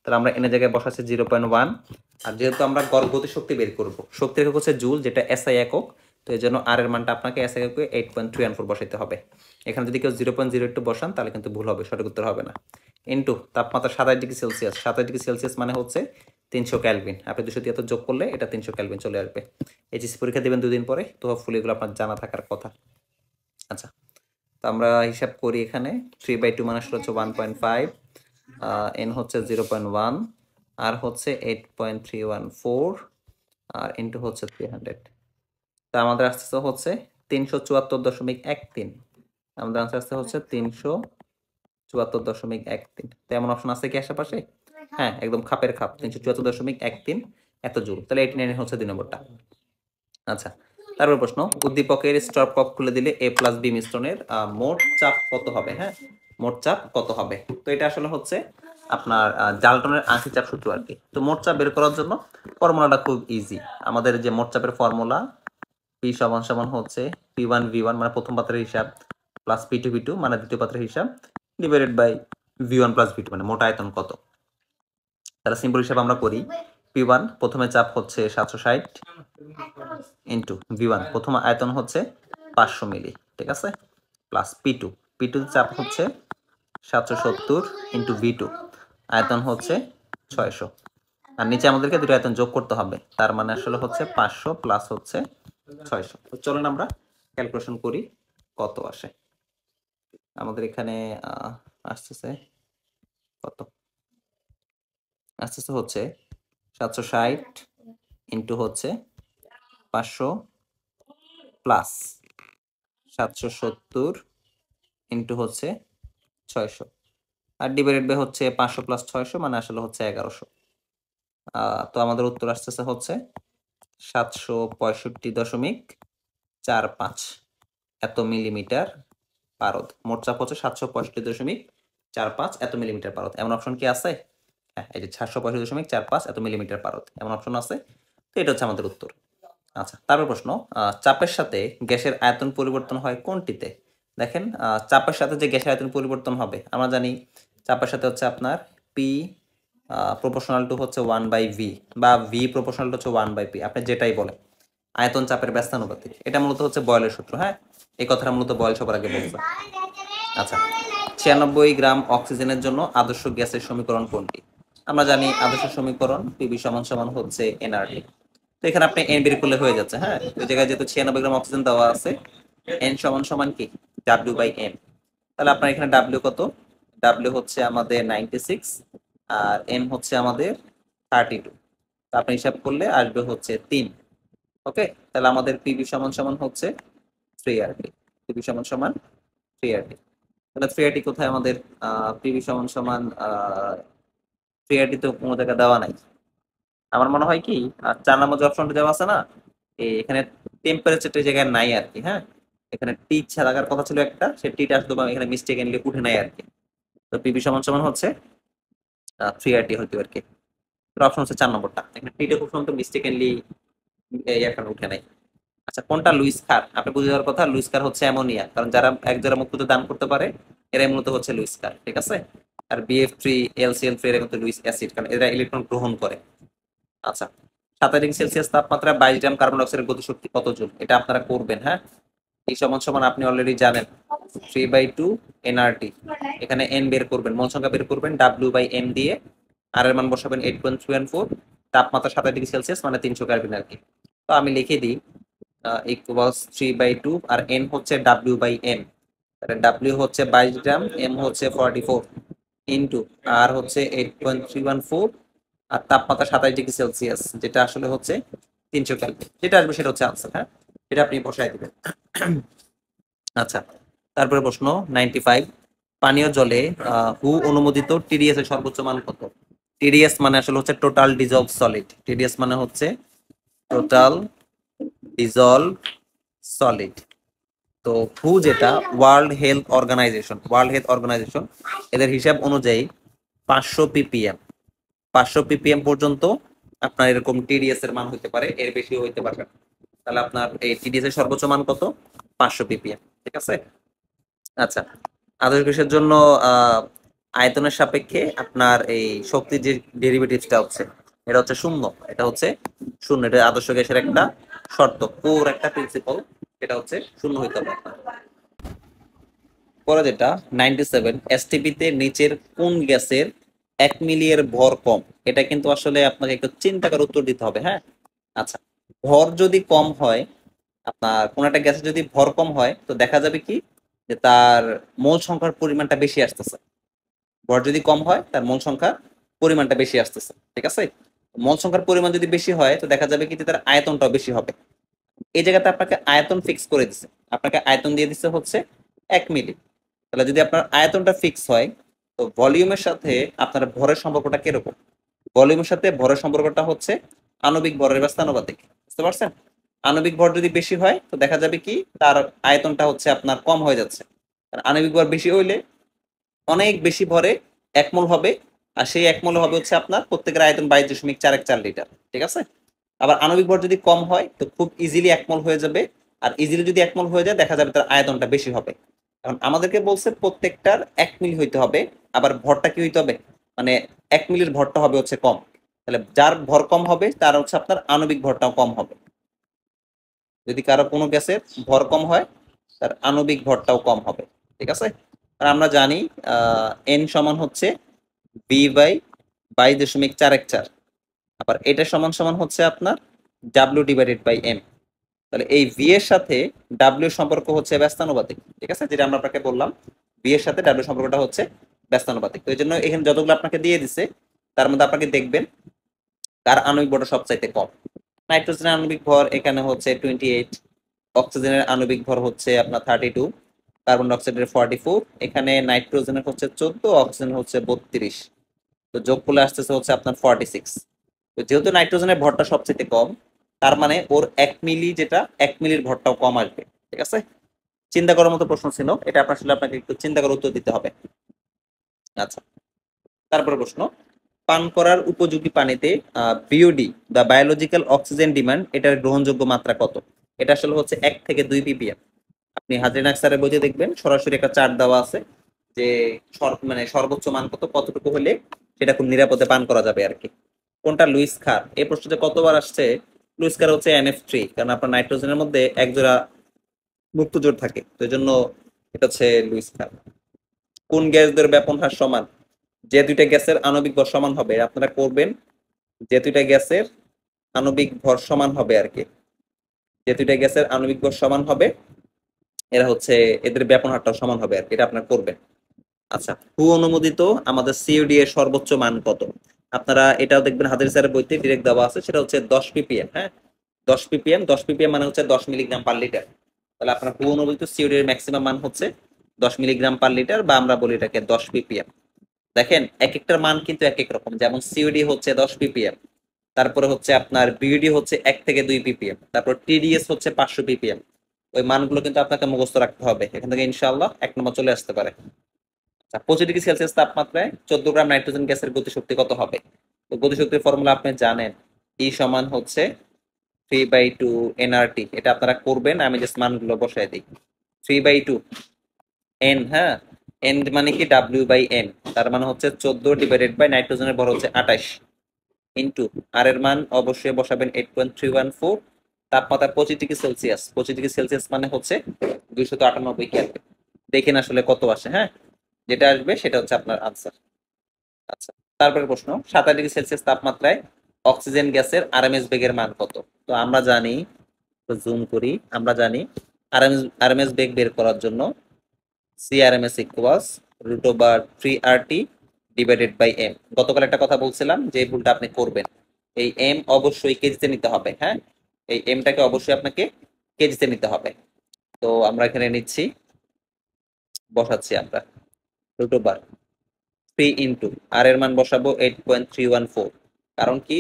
তাহলে আমরা এনে জায়গায় বসাচ্ছি 0.1। আর যেহেতু আমরা গড় গতিশক্তি বের করব, শক্তি একক হচ্ছে জুল, যেটা SI একক। তো এই জন্য আর এর মানটা আপনাকে SI এককে 8.314 বসাইতে হবে। এখানে যদি কেউ 0.02 বসান তাহলে কিন্তু ভুল হবে, সঠিক উত্তর হবে না। ইন্টু তাপমাত্রা 27 ডিগ্রি সেলসিয়াস। 27 ডিগ্রি সেলসিয়াস মানে হচ্ছে 300 ক্যালভিন। আপনি 273 যোগ করলে এটা 300 ক্যালভিন চলে আসবে। এইচএসসি পরীক্ষা দেবেন 2 দিন পরে, তো হোপফুলি এগুলো আপনার জানা থাকার কথা। আচ্ছা, তো আমরা হিসাব করি। এখানে 3/2 মানে আসলে হচ্ছে 1.5, n হচ্ছে 0.1, আর হচ্ছে 8.314, আর ইন্টু হচ্ছে 300। তা আমাদের আসতে হচ্ছে 374.13। আমাদের আনসার আসতে হচ্ছে 374.13। তো এমন অপশন আছে কি আশেপাশে? হ্যাঁ, একদম খাপের খাপ, 374.13 এত জুল। তাহলে 89 হচ্ছে 2 নম্বরটা। আচ্ছা, তারপর প্রশ্ন, উদ্দীপকের স্টপ কক খুলে দিলে A+B মিশ্রণের মোট চাপ কত হবে? হ্যাঁ, মোট চাপ কত হবে? তো এটা আসলে হচ্ছে আপনার ডাল্টনের আংশিক চাপ সূত্র আর কি। তো মোট চাপ বের করার জন্য ফর্মুলাটা খুব ইজি। আমাদের যে মোট চাপের ফর্মুলা, P = হচ্ছে P1V1 মানে প্রথম পাত্রের হিসাব, প্লাস P2V2 মানে দ্বিতীয় পাত্রের হিসাব, ডিভাইডেড বাই V1 + V2 মানে মোট আয়তন কত। তাহলে সিম্পল হিসাব আমরা করি। P1 প্রথমে চাপ হচ্ছে 760 ইন্টু V1 প্রথম আয়তন হচ্ছে 500 মিলি, ঠিক আছে, প্লাস P2 চাপ হচ্ছে 770 ইন্টু V2 আয়তন হচ্ছে 600। আর নিচে আমাদেরকে দুটো আয়তন যোগ করতে হবে, তার মানে আসলে হচ্ছে 500 প্লাস হচ্ছে 600। তো চলুন আমরা ক্যালকুলেশন করি কত আসে। আমাদের এখানে আসতেছে কত? আসতেছে হচ্ছে 760 ইন্টু হচ্ছে 500 প্লাস 770 ইন্টু হচ্ছে 600, আর ডিভাইডেড বাই হচ্ছে 500 প্লাস 600 মানে আসলে হচ্ছে 1100। তো আমাদের উত্তর আসতেছে হচ্ছে 765.45 এত মিলিমিটার পারদ। মোট চাপ হচ্ছে 765.45 এত মিলিমিটার পারদ। এমন অপশন কি আছে? হ্যাঁ, এই যে 765.45 এত মিলিমিটার পারদ, এমন অপশন আছে। তো এটা হচ্ছে আমাদের উত্তর। আচ্ছা, তারপর প্রশ্ন, চাপের সাথে গ্যাসের আয়তন পরিবর্তন হয় কোনটিতে? দেখেন, চাপের সাথে যে গ্যাসের আয়তন পরিবর্তন হবে, আমরা জানি চাপের সাথে হচ্ছে আপনার P প্রপোর্শনাল টু হচ্ছে 1/v, বা V প্রপোর্শনাল টু হচ্ছে 1/p, আপনি যেটাই বলেন। আয়তন চাপের ব্যস্তানুপাতিক, এটা মূলত হচ্ছে বয়েলের সূত্র। হ্যাঁ, এই কথাটা মূলত বয়েল সবার আগে বলছে। আচ্ছা, 96 গ্রাম অক্সিজেনের জন্য আদর্শ গ্যাসের সমীকরণ কোনটি? আমরা জানি আদর্শ সমীকরণ PV = হচ্ছে nRT। তো এখানে আপনি n বের করলে হয়ে যাচ্ছে। হ্যাঁ, ওই জায়গায় যেহেতু 96 গ্রাম অক্সিজেন দেওয়া আছে, n = কি? W/m। তাহলে আপনার এখানে W কত? W হচ্ছে আমাদের 96 আর m হচ্ছে আমাদের 32। তো আপনি হিসাব করলে আসবে হচ্ছে 3। ওকে, তাহলে আমাদের PV = হচ্ছে 3RT। PV = 3RT। তাহলে 3RT কোথায় আমাদের? PV = 3RT তো কোনো জায়গায় দেওয়া নাই। আমার মনে হয় কি, 4 নম্বর যে অপশনটা দেওয়া আছে না, এখানে টেম্পারেচারটা জায়গায় নাই আর কি। হ্যাঁ, এখানে টি ইচ্ছা লাগার কথা ছিল একটা, সে টিটা আসলে এখানে মিস্টেকেনলি উঠে নাই আর কি। তো PV = হচ্ছে 3RT হইতে আর কি। অপশন হচ্ছে 4 নম্বরটা, এখানে টিটা খুব সম্ভবত মিস্টেকেনলি এখানে উঠে নাই। আচ্ছা, কোনটা লুইস ক্ষার? আপনি বুঝে যাওয়ার কথা, লুইস ক্ষার হচ্ছে অ্যামোনিয়া, কারণ যারা এক জোড়া মুক্ততে দান করতে পারে এরাই মূলত হচ্ছে লুইস ক্ষার, ঠিক আছে। আর BF3 LCl3 এরা কিন্তু লুইস অ্যাসিড, কারণ এরা ইলেকট্রন গ্রহণ করে। আচ্ছা, 27 ডিগ্রি সেলসিয়াস তাপমাত্রা 22 গ্রাম কার্বন ডাইঅক্সাইডের গতিশক্তি কত জুল? এটা আপনারা করবেন। হ্যাঁ, এই = আপনি অলরেডি জানেন 3/2 nRT। এখানে n বের করবেন, মোল সংখ্যা বের করবেন W/m দিয়ে, আর এর মান বসাবেন 8.314, তাপমাত্রা 27 ডিগ্রি সেলসিয়াস মানে 300 কেলভিন আর কি। তো আমি লিখে দিই ইকুয়ালস 3/2 আর n হচ্ছে W/m। তাহলে W হচ্ছে 22 গ্রাম, m হচ্ছে 44 ইন্টু আর হচ্ছে 8.314, আর তাপমাত্রা 27 ডিগ্রি সেলসিয়াস, যেটা আসলে হচ্ছে 300 ক্যালভিন। যেটা আসবে সেটা হচ্ছে আনসার। হ্যাঁ, এটা আপনি বসাই দিবেন। আচ্ছা, তারপরে প্রশ্ন 95, পানীয় জলে হু অনুমোদিত TDS এর সর্বোচ্চ মান কত? TDS মানে আসলে হচ্ছে টোটাল ডিজলভ সলিড। TDS মানে হচ্ছে টোটাল ডিজলভ সলিড। তো হু যেটা ওয়ার্ল্ড হেলথ অর্গানাইজেশন এদের হিসাব অনুযায়ী 500 ppm পর্যন্ত আপনার এরকম টিডিএস এর মান হতে পারে, এর বেশিও হইতে পারবে না। তাহলে আপনার এই টিডিএস এর সর্বোচ্চ মান কত? 500 ppm। ঠিক আছে। আচ্ছা, আদর্শ গ্যাসের জন্য আহ আয়তনের সাপেক্ষে আপনার এই শক্তির যে ডেরিভেটিভসটা হচ্ছে, এটা হচ্ছে শূন্য। এটা হচ্ছে শূন্য, এটা আদর্শ গ্যাসের একটা শর্ত, কোর একটা প্রিন্সিপাল, এটা হচ্ছে শূন্য হইতে হবে আপনার। পরে যেটা 97, এসটিপিতে নিচের কোন গ্যাসের 1 মিলি এর ভর কম? এটা কিন্তু আসলে আপনাকে একটু চিন্তা করে উত্তর দিতে হবে, হ্যাঁ। আচ্ছা, ভর যদি কম হয়, আপনার কোন একটা গ্যাসের যদি ভর কম হয়, তো দেখা যাবে কি যে তার মোল সংখ্যার পরিমাণটা বেশি আসতেছে। ভর যদি কম হয়, তার মোল সংখ্যার পরিমাণটা বেশি আসতেছে। ঠিক আছে। মোল সংখ্যার পরিমাণ যদি বেশি হয়, তো দেখা যাবে কি যে তার আয়তনটাও বেশি হবে। এই জায়গাতে আপনাকে আয়তন ফিক্স করে দিছে, আপনাকে আয়তন দিয়ে দিচ্ছে হচ্ছে 1 মিলি। তাহলে যদি আপনার আয়তনটা ফিক্স হয়, তো ভলিউমের সাথে আপনার ভরের সম্পর্কটা কিরকম? ভলিউমের সাথে ভরের সম্পর্কটা হচ্ছে আণবিক ভরের ব্যস্তানুপাতিক। বুঝতে পারছেন? আণবিক ভর যদি বেশি হয়, তো দেখা যাবে কি তার আয়তনটা হচ্ছে আপনার কম হয়ে যাচ্ছে। আর আণবিক ভর বেশি হইলে অনেক বেশি ভরে 1 মোল হবে, আর সেই 1 মোল হবে হচ্ছে আপনার প্রত্যেকের আয়তন 22.414 লিটার। ঠিক আছে। আবার আণবিক ভর যদি কম হয়, তো খুব ইজিলি 1 মোল হয়ে যাবে। আর ইজিলি যদি 1 মোল হয়ে যায়, দেখা যাবে তার আয়তনটা বেশি হবে। এখন আমাদেরকে বলছে প্রত্যেকটার 1 মিলি হইতে হবে, আবার ভরটা কি হইতে হবে, মানে 1 মিলির ভরটা হবে হচ্ছে কম। তাহলে যার ভর কম হবে, তার হচ্ছে আপনার আণবিক ভরটাও কম হবে। যদি কারো কোনো গ্যাসের ভর কম হয়, তার আণবিক ভরটাও কম হবে। ঠিক আছে। আর আমরা জানি এন সমান হচ্ছে বি বাই 22.414। আবার এটা সমান সমান হচ্ছে আপনার ডাব্লিউ ডিভাইডেড বাই এম। তাহলে এই ভি এর সাথে ডাব্লিউ সম্পর্ক হচ্ছে ব্যস্তানুপাতিক। ঠিক আছে, যেটা আমরা আপনাকে বললাম, ভি এর সাথে ডাব্লিউ সম্পর্কটা হচ্ছে ব্যস্তানুপাতিক। তো এই জন্য এখানে যতগুলো আপনাকে দিয়ে দিছে, তার মধ্যে আপনাকে দেখবেন কার আণবিক ভরটা সবচাইতে কম। নাইট্রোজেনের আণবিক ভর এখানে হচ্ছে 28, অক্সিজেনের আণবিক ভর হচ্ছে আপনার 32, কার্বন ডাইঅক্সাইডের 44, এখানে নাইট্রোজেনের হচ্ছে 14, অক্সিজেনের হচ্ছে 32। তো যোগ করলে আসতেছে হচ্ছে আপনার 46। তো যেহেতু নাইট্রোজেনের ভরটা সবচেয়ে কম, তার মানে ওর 1 মিলি, যেটা 1 মিলির ভরটাও কম আসবে। ঠিক আছে। চিন্তা করার মতো প্রশ্ন ছিল এটা, আপনার আসলে আপনাকে একটু চিন্তা করে উত্তর দিতে হবে। আচ্ছা, তারপরে প্রশ্ন, পান করার উপযোগী পানিতে বিওডি বা বায়োলজিক্যাল অক্সিজেন ডিমান্ড, এটার গ্রহণযোগ্য মাত্রা কত? এটা আসলে হচ্ছে 1 থেকে 2 ppm। আপনি হাজরিন আক্তারের বইতে দেখবেন সরাসরি একটা চার্ট দেওয়া আছে যে মানে সর্বোচ্চ মান কত, কতটুকু হলে সেটা খুব নিরাপদে পান করা যাবে আর কি। কোনটা? লুইস খার। এই প্রশ্নটা কতবার আসছে? লুইস খার হচ্ছে NF3, কারণ আপনার নাইট্রোজেনের মধ্যে এক জোড়া মুক্ত জোড় থাকে, তো এই জন্য এটা হচ্ছে লুইস খার। কোন গ্যাসদের ব্যাপন হ্রাস সমান? যে দুইটা গ্যাসের আণবিক ভর সমান হবে, আপনারা করবেন যে দুইটা গ্যাসের আণবিক ভর সমান হবে আর কি, যে দুইটা গ্যাসের আণবিক ভর সমান হবে, এরা হচ্ছে এদের ব্যাপন হারটা সমান হবে আর কি, এটা আপনারা করবেন। আচ্ছা, হু অনুমোদিত আমাদের সিওডি এর সর্বোচ্চ মান কত? আপনারা এটাও দেখবেন হাজারি স্যারের বইতে ডিরেক্ট দেওয়া আছে, সেটা হচ্ছে 10 ppm। হ্যাঁ, 10 ppm, 10 ppm মানে হচ্ছে 10 মিলিগ্রাম পার লিটার। তাহলে আপনার হু অনুমোদিত সিওডি এর ম্যাক্সিমাম মান হচ্ছে 10 মিলিগ্রাম পার লিটার, বা আমরা বলি এটাকে 10 ppm। দেখেন এক একটার মান কিন্তু এক এক রকম, যেমন সিওডি হচ্ছে 10 ppm, তারপরে হচ্ছে আপনার বিওডি হচ্ছে 1 থেকে 2 ppm, তারপর টিডিএস হচ্ছে 500 ppm। ওই মানগুলো কিন্তু আপনাকে মুখস্থ রাখতে হবে, এখান থেকে ইনশাআল্লাহ 1 নম্বর চলে আসতে পারে। আচ্ছা, 25 ডিগ্রি সেলসিয়াস তাপমাত্রায় 14 গ্রাম নাইট্রোজেন গ্যাসের গতিশক্তি কত হবে? তো গতিশক্তির ফর্মুলা আপনি জানেন, ই সমান হচ্ছে 3/2 nRT। এটা আপনারা করবেন, আমি জাস্ট মানগুলো বসাই দিই। 3/2 এন, হ্যাঁ, এন মানে কি ডাব্লিউ বাই এন, তার মানে হচ্ছে 14 ডিভাইডেড বাই নাইট্রোজেনের ভর হচ্ছে 28 ইন্টু আর এর মান অবশ্যই বসাবেন 8.314। তাপমাত্রা 25 ডিগ্রি সেলসিয়াস, 25 ডিগ্রি সেলসিয়াস মানে হচ্ছে 298 কেলভিন। দেখেন আসলে কত আসে, হ্যাঁ, যেটা আসবে সেটা হচ্ছে আপনার আনসার। আচ্ছা, তারপরে প্রশ্ন, 27 ডিগ্রি সেলসিয়াস তাপমাত্রায় অক্সিজেন গ্যাসের আরএমএস বেগের মান কত? তো আমরা জানি, তো জুম করি, আমরা জানি আরএমএস বেগ বের করার জন্য CRMS equals √3RT divided by M. গতকাল একটা কথা বলছিলাম যে এই ভুলটা আপনি করবেন, এই এম অবশ্যই কেজিতে নিতে হবে, হ্যাঁ, এই এমটাকে অবশ্যই আপনাকে কেজিতে নিতে হবে। তো আমরা এখানে নিচ্ছি, বসাচ্ছি আমরা √3 ইন্টু আর এর মান বসাবো 8.314। কারণ কি,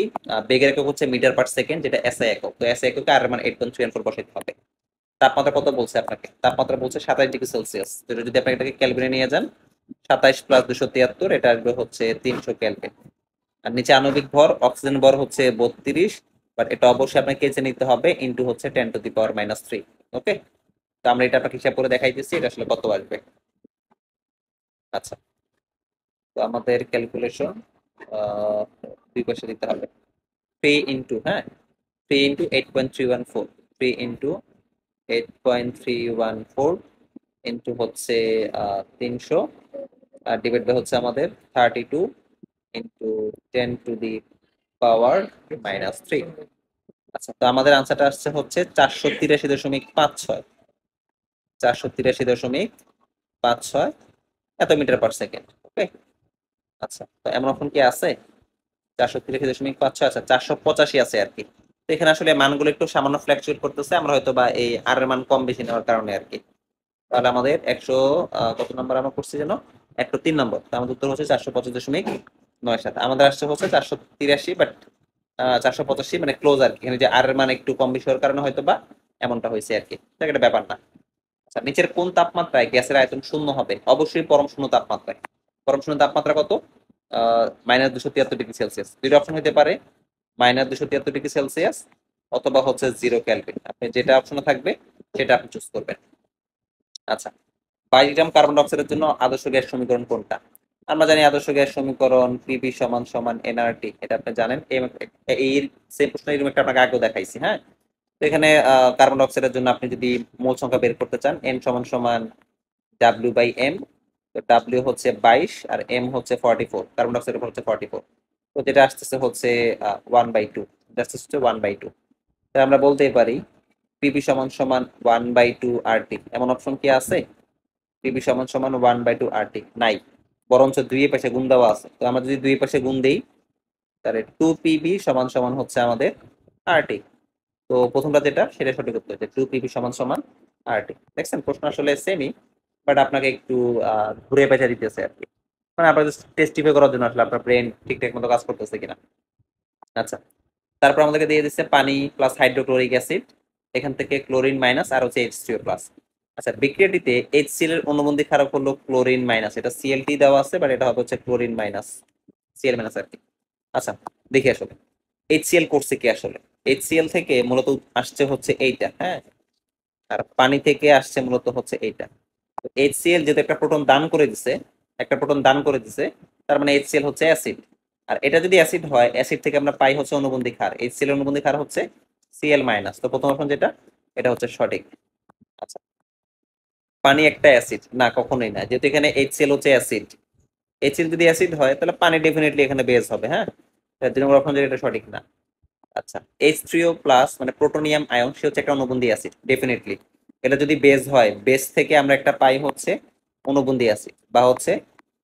বেগের একক হচ্ছে মিটার পার সেকেন্ড, যেটা এসআই একক, তো এসআই এককে আর এর মান 8.314 বসাইতে হবে। তাপমাত্রা কত বলছে আপনাকে? তাপমাত্রা বলছে 27 ডিগ্রি সেলসিয়াস। তো এটা যদি আপনি এটাকে ক্যালভিনে নিয়ে যান, 27 + 273, এটা আসবে হচ্ছে 300 কেলভিন। আর নিচে আণবিক ভর অক্সিজেন ভর হচ্ছে 32, বাট এটা অবশ্যই আপনাকে কেজে নিতে হবে, ইন্টু হচ্ছে 10⁻³ ওকে। তো আমরা এটা আপনাকে হিসাব করে দেখাইতেছি এটা আসলে কত আসবে। আচ্ছা, তো আমাদের ক্যালকুলেশন দুই পাশে দিতে হবে। 3 ইন্টু, হ্যাঁ, 3 ইন্টু 8.314, 3 ইন্টু 8.314 ইন্টু হচ্ছে 300, আর ডিভাইড বাই হচ্ছে আমাদের 32 ইন্টু 10⁻³ আচ্ছা, তো আমাদের আনসারটা আসছে হচ্ছে 483.56, 483.56 এত মিটার পার সেকেন্ড ওকে। আচ্ছা, তো এমন অপশন কি আছে? 483.56, আচ্ছা 485 আছে আর কি। তো এখানে আসলে মানগুলো একটু সামান্য ফ্ল্যাকচুয়েট করতেছে, আমরা হয়তো বা এই আর এর মান কম বেশি নেওয়ার কারণে আর কি। তাহলে আমাদের 100 কত নাম্বার আমরা করছি যেন, 103 নম্বর। তো আমাদের উত্তর হচ্ছে 425.97। আমাদের আসছে হচ্ছে 483, বাট 485 মানে ক্লোজ আর কি। এখানে যে আর এর মান একটু কম বেশি হওয়ার কারণে হয়তো বা এমনটা হয়েছে আর কি, এটা ব্যাপার না। আচ্ছা, নিচের কোন তাপমাত্রায় গ্যাসের আয়তন শূন্য হবে? অবশ্যই পরম শূন্য তাপমাত্রায়। পরম শূন্য তাপমাত্রা কত? -273°C। দুইটা অপশন হতে পারে, -273°C অথবা হচ্ছে 0 কেলভিন। আপনি যেটা অপশনে থাকবে সেটা আপনি চুজ করবেন। আচ্ছা, 22 গ্রাম কার্বন ডাইঅক্সাইডের জন্য আদর্শ গ্যাস সমীকরণ কোনটা? আমরা জানি আদর্শ গ্যাস সমীকরণ পিবি সমান সমান এনআরটি, এটা আপনি জানেন। এই সেম প্রশ্ন এরকম একটা আপনাকে আগেও দেখাইছি, হ্যাঁ। তো এখানে কার্বন ডাইঅক্সাইডের জন্য আপনি যদি মোল সংখ্যা বের করতে চান, এন সমান সমান W/M। তো ডাব্লিউ হচ্ছে 22 আর এম হচ্ছে 44, কার্বন ডাইঅক্সাইডের উপর হচ্ছে 44। তো যেটা আসতেছে হচ্ছে 1/2, এটা আসতেছে 1/2। তাই আমরা বলতেই পারি পিবি সমান সমান 1/2 আরটি। এমন অপশন কি আছে? পিবি সমান সমান 1/2 আরটি নাই, বরঞ্চ দুই পাশে গুণ দেওয়া আছে। তো আমরা যদি দুই পাশে গুণ দেই তাহলে 2 পিবি সমান সমান হচ্ছে আমাদের আরটি। তো প্রথমটা যেটা সেটা সঠিক উত্তর, যে 2 পিবি সমান সমান আরটি। দেখছেন প্রশ্ন আসলে সেমই, বাট আপনাকে একটু ঘুরে পেঁচা দিতেছে আর কি, মানে আপনার টেস্টিফাই করার জন্য আসলে আপনার ব্রেন ঠিকঠাক মতো কাজ করতেছে কিনা। আচ্ছা, তারপর আমাদেরকে দিয়ে দিচ্ছে পানি প্লাস হাইড্রোক্লোরিক অ্যাসিড, এখান থেকে ক্লোরিন মাইনাস আর হচ্ছে H3O প্লাস। আচ্ছা, বিক্রিয়াটিতে HCl এর অনুবন্ধী ক্ষারক হলো ক্লোরিন মাইনাস, এটা Cl দেওয়া আছে, বাট এটা হবে হচ্ছে ক্লোরিন মাইনাস, Cl মাইনাস আর কি। আচ্ছা, দেখি আসলে HCl করছে কি আসলে। HCl থেকে মূলত আসছে হচ্ছে এইটা, হ্যাঁ, আর পানি থেকে আসছে মূলত হচ্ছে এইটা। তো HCl যেহেতু একটা প্রোটন দান করে দিছে, একটা প্রোটন দান করে দিছে, তার মানে HCl হচ্ছে অ্যাসিড। আর এটা যদি অ্যাসিড হয়, অ্যাসিড থেকে আমরা পাই হচ্ছে অনুবন্ধী ক্ষার, HCl এর অনুবন্ধী ক্ষার হচ্ছে Cl মাইনাস। তো প্রথম অপশন যেটা, এটা হচ্ছে সঠিক। আচ্ছা, পানি একটা অ্যাসিড না, কখনোই না, যেহেতু এখানে HCl হচ্ছে অ্যাসিড। HCl যদি অ্যাসিড হয় তাহলে পানি ডেফিনেটলি এখানে বেস হবে, হ্যাঁ। তাই 2 নম্বর অপশন যেটা, এটা সঠিক না। আচ্ছা, H3O প্লাস মানে প্রোটোনিয়াম আয়ন, সে হচ্ছে একটা অনুবন্ধী অ্যাসিড ডেফিনেটলি। এটা যদি বেস হয়, বেস থেকে আমরা একটা পাই হচ্ছে অনুবন্ধী অ্যাসিড বা হচ্ছে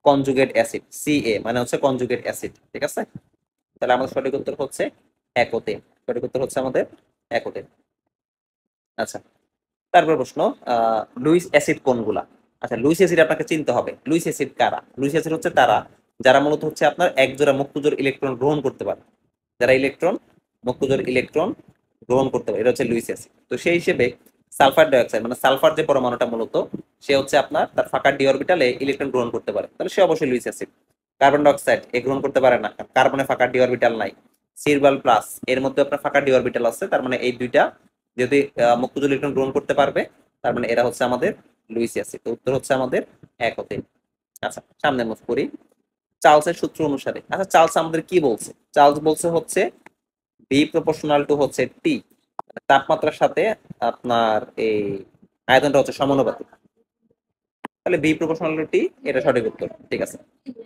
কনজুগেট অ্যাসিড, Ca মানে হচ্ছে কনজুগেট অ্যাসিড, ঠিক আছে। তাহলে আমাদের সঠিক উত্তর হচ্ছে একোতেন। সঠিক উত্তর হচ্ছে আমাদের একোতেন। আচ্ছা, তারপর প্রশ্ন, লুইস অ্যাসিড কোনগুলা? আচ্ছা, লুইস অ্যাসিড আপনাকে চিনতে হবে। লুইস অ্যাসিড কারা? লুইস অ্যাসিড হচ্ছে তারা যারা মূলত হচ্ছে আপনার এক জোড়া মুক্তজোড় ইলেকট্রন গ্রহণ করতে পারে, যারা মুক্তজোড় ইলেকট্রন গ্রহণ করতে পারে, এটা হচ্ছে লুইস অ্যাসিড। তো সেই হিসেবে সালফার ডাইঅক্সাইড মানে সালফার যে পরমাণুটা মূলত, সে হচ্ছে আপনার তার ফাঁকা ডি অরবিটালে ইলেকট্রন গ্রহণ করতে পারে, তাহলে সে অবশ্যই লুইস অ্যাসিড। কার্বন ডাইঅক্সাইড এ গ্রহণ করতে পারে না, কার্বনে ফাঁকা ডি অরবিটাল নাই। সিরবাল প্লাস এর মধ্যে আপনার ফাঁকা ডি অরবিটাল আছে, তার মানে এই দুইটা যদি মুক্তজোড় ইলেকট্রন গ্রহণ করতে পারবে, তার মানে এরা হচ্ছে আমাদের লুইস অ্যাসিড। তো উত্তর হচ্ছে আমাদের একতে। আচ্ছা, সামনে মুভ করি। চার্লসের সূত্র অনুসারে, আচ্ছা চার্লস আমাদের কি বলছে? চার্লস বলছে হচ্ছে বি প্রপোর্শনাল টু হচ্ছে টি, তাপমাত্রার সাথে আপনার এই আয়তনটা হচ্ছে সমানুপাতিক। তাহলে বি প্রপোর্শনাল টু টি, এটা সঠিক উত্তর, ঠিক আছে।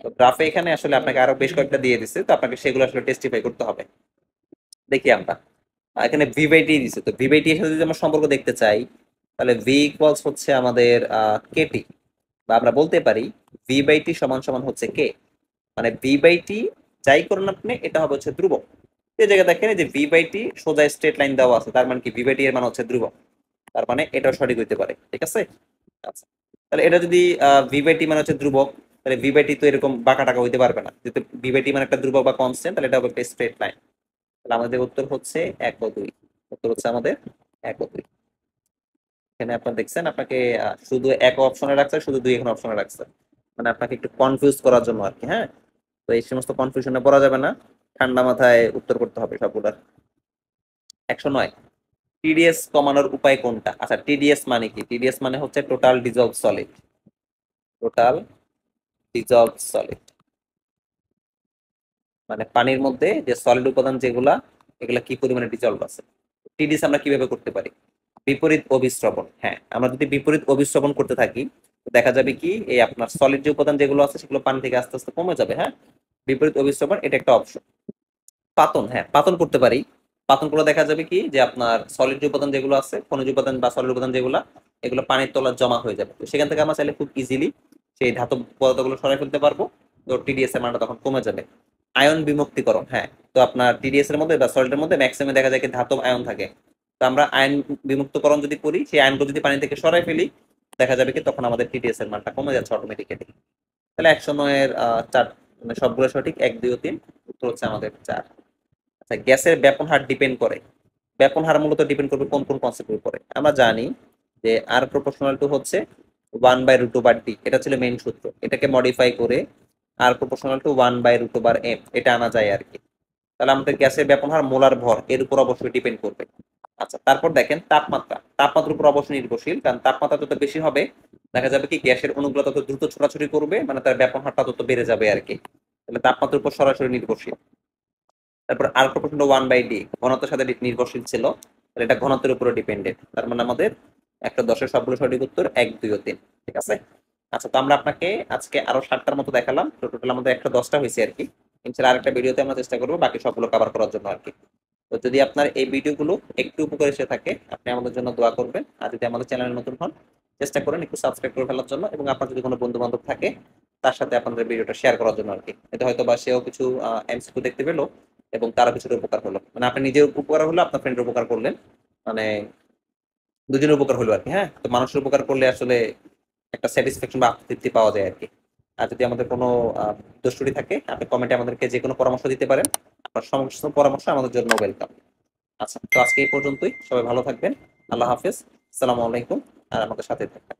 তো গ্রাফে এখানে আসলে আপনাকে আরো বেশ কয়েকটা দিয়ে দিছে, তো আপনাকে সেগুলো আসলে টেস্টিফাই করতে হবে। দেখি আমরা, এখানে ভি বাই টি দিছে, তো ভি বাই টি এর সাথে যদি আমরা সম্পর্ক দেখতে চাই, তাহলে ভি ইকুয়ালস হচ্ছে আমাদের কেটি, বা আমরা বলতে পারি ভি বাই টি সমান সমান হচ্ছে কে। মানে ভি বাই টি যাই করুন আপনি, এটা হবে হচ্ছে ধ্রুবক। এই জায়গায় দেখেন যে ভি বাই টি সোজা স্ট্রেট লাইন দেওয়া আছে, তার মানে কি ভি বাই টি এর মান হচ্ছে ধ্রুবক, তার মানে এটাও সঠিক হইতে পারে, ঠিক আছে। আচ্ছা, তাহলে এটা যদি ভি বাই টি মানে হচ্ছে ধ্রুবক, তাহলে ভি বাই টি তো এরকম বাঁকা টাকা হইতে পারবে না, যেহেতু ভি বাই টি মানে একটা ধ্রুবক বা কনস্ট্যান্ট, তাহলে এটা হবে একটা স্ট্রেট লাইন। তাহলে আমাদের উত্তর হচ্ছে 1 ও 2। উত্তর হচ্ছে আমাদের 1 ও 2। এখানে আপনার দেখছেন আপনাকে শুধু এক অপশনে রাখছে, শুধু দুই এখানে অপশনে রাখছে, মানে আপনাকে একটু কনফিউজ করার জন্য আর কি, হ্যাঁ। তো এই সমস্ত কনফিউশনে পড়া যাবে না, ঠান্ডা মাথায় উত্তর করতে হবে সবগুলার। 109, টিডিএস কমানোর উপায় কোনটা? আচ্ছা, টিডিএস মানে কি? টিডিএস মানে হচ্ছে total dissolved solid. Total dissolved solid মানে পানির মধ্যে যে সলিড উপাদান যেগুলা, এগুলা কি পরিমাণে ডিজলভ আছে। টিডিএস আমরা কিভাবে করতে পারি? বিপরীত অভিস্রবণ। হ্যাঁ, আমরা যদি বিপরীত অভিস্রবণ করতে থাকি, দেখা যাবে কি এই আপনার সলিড যে উপাদান যেগুলো আছে সেগুলো পানি থেকে আস্তে আস্তে কমে যাবে। হ্যাঁ, বিপরীত অভিস্রবণ এটা একটা অপশন। পাতন, হ্যাঁ পাতন করতে পারি। পাতন করে দেখা যাবে কি যে আপনার সলিড উপাদান যেগুলো আছে, খনিজ উপাদান বা সলিড উপাদান যেগুলো, এগুলো পানির তলায় জমা হয়ে যাবে। তো সেখান থেকে আমরা চাইলে খুব ইজিলি সেই ধাতব পদার্থগুলো সরাই ফেলতে পারবো। তো টিডিএস এর মানটা তখন কমে যাবে। আয়ন বিমুক্তিকরণ, হ্যাঁ, তো আপনার টিডিএস এর মধ্যে বা সলিডের মধ্যে ম্যাক্সিমাম দেখা যায় কি ধাতব আয়ন থাকে। তো আমরা আয়ন বিমুক্তকরণ যদি করি, সেই আয়নগুলো যদি পানি থেকে সরাই ফেলি, দেখা যাবে কি তখন আমাদের টিডিএস এর মানটা কমে যাচ্ছে অটোমেটিক্যালি। তাহলে 109 এর 4, মানে সবগুলো সঠিক, 1, 2 ও 3, উত্তর হচ্ছে আমাদের 4। আচ্ছা, গ্যাসের ব্যাপন হার ডিপেন্ড করে। ব্যাপন হার মূলত ডিপেন্ড করবে কোন কোন কনসেপ্টের উপরে? আমরা জানি যে আর প্রপোর্শনাল টু হচ্ছে 1/√/d, এটা ছিল মেইন সূত্র। এটাকে মডিফাই করে আর প্রপোর্শনাল টু 1/√/m এটা আনা যায় আর কি। তাহলে আমাদের গ্যাসের ব্যাপন হার মোলার ভর এর উপর অবশ্যই ডিপেন্ড করবে। আচ্ছা, তারপর দেখেন তাপমাত্রা। তাপমাত্রার উপর অবশ্যই নির্ভরশীল, কারণ তাপমাত্রা যত বেশি হবে দেখা যাবে কি গ্যাসের অণুগুলো তত দ্রুত ছোটাছুটি করবে, মানে তার ব্যাপন হারটা তত বেড়ে যাবে আর কি। তাহলে তাপমাত্রার উপর সরাসরি নির্ভরশীল। তারপর আর প্রপোর্শন 1/d ঘনত্বের সাথে নির্ভরশীল ছিল, তাহলে এটা ঘনত্বের উপরে ডিপেন্ডেন্ট। তার মানে আমাদের 1-10 সবগুলো সঠিক উত্তর 1, 2 ও 3। ঠিক আছে। আচ্ছা, তো আমরা আপনাকে আজকে আরো 7টার মতো দেখালাম, তো টোটাল আমাদের 110টা হয়েছে আর কি। ইনশাআল্লাহ আরেকটা ভিডিওতে আমরা চেষ্টা করবো বাকি সবগুলো কভার করার জন্য আর কি। তো যদি আপনার এই ভিডিওগুলো একটু উপকার এসে থাকে, আপনি আমাদের জন্য দোয়া করবেন। আর যদি আমাদের চ্যানেলে নতুন হন, চেষ্টা করেন একটু সাবস্ক্রাইব করে ফেলার জন্য, এবং আপনার যদি কোনো বন্ধু বান্ধব থাকে তার সাথে আপনাদের ভিডিওটা শেয়ার করার জন্য আর কি। এতে হয়তো বা সেও কিছু এমসিকিউ দেখতে পেলো এবং তারও কিছুটা উপকার হলো। মানে আপনি নিজের উপকার হলো, আপনার ফ্রেন্ডের উপকার করলেন, মানে দুজনের উপকার হলো আর কি। হ্যাঁ, তো মানুষের উপকার করলে আসলে একটা স্যাটিসফ্যাকশন বা তৃপ্তি পাওয়া যায় আর কি। আর যদি আমাদের কোনো দোষ-ত্রুটি থাকে, আপনি কমেন্টে আমাদেরকে যে কোনো পরামর্শ দিতে পারেন। আপনার সমস্ত পরামর্শ আমাদের জন্য ওয়েলকাম। আচ্ছা, তো আজকে এই পর্যন্তই। সবাই ভালো থাকবেন। আল্লাহ হাফেজ। আসসালামু আলাইকুম। আর আমাদের সাথে থাকবেন।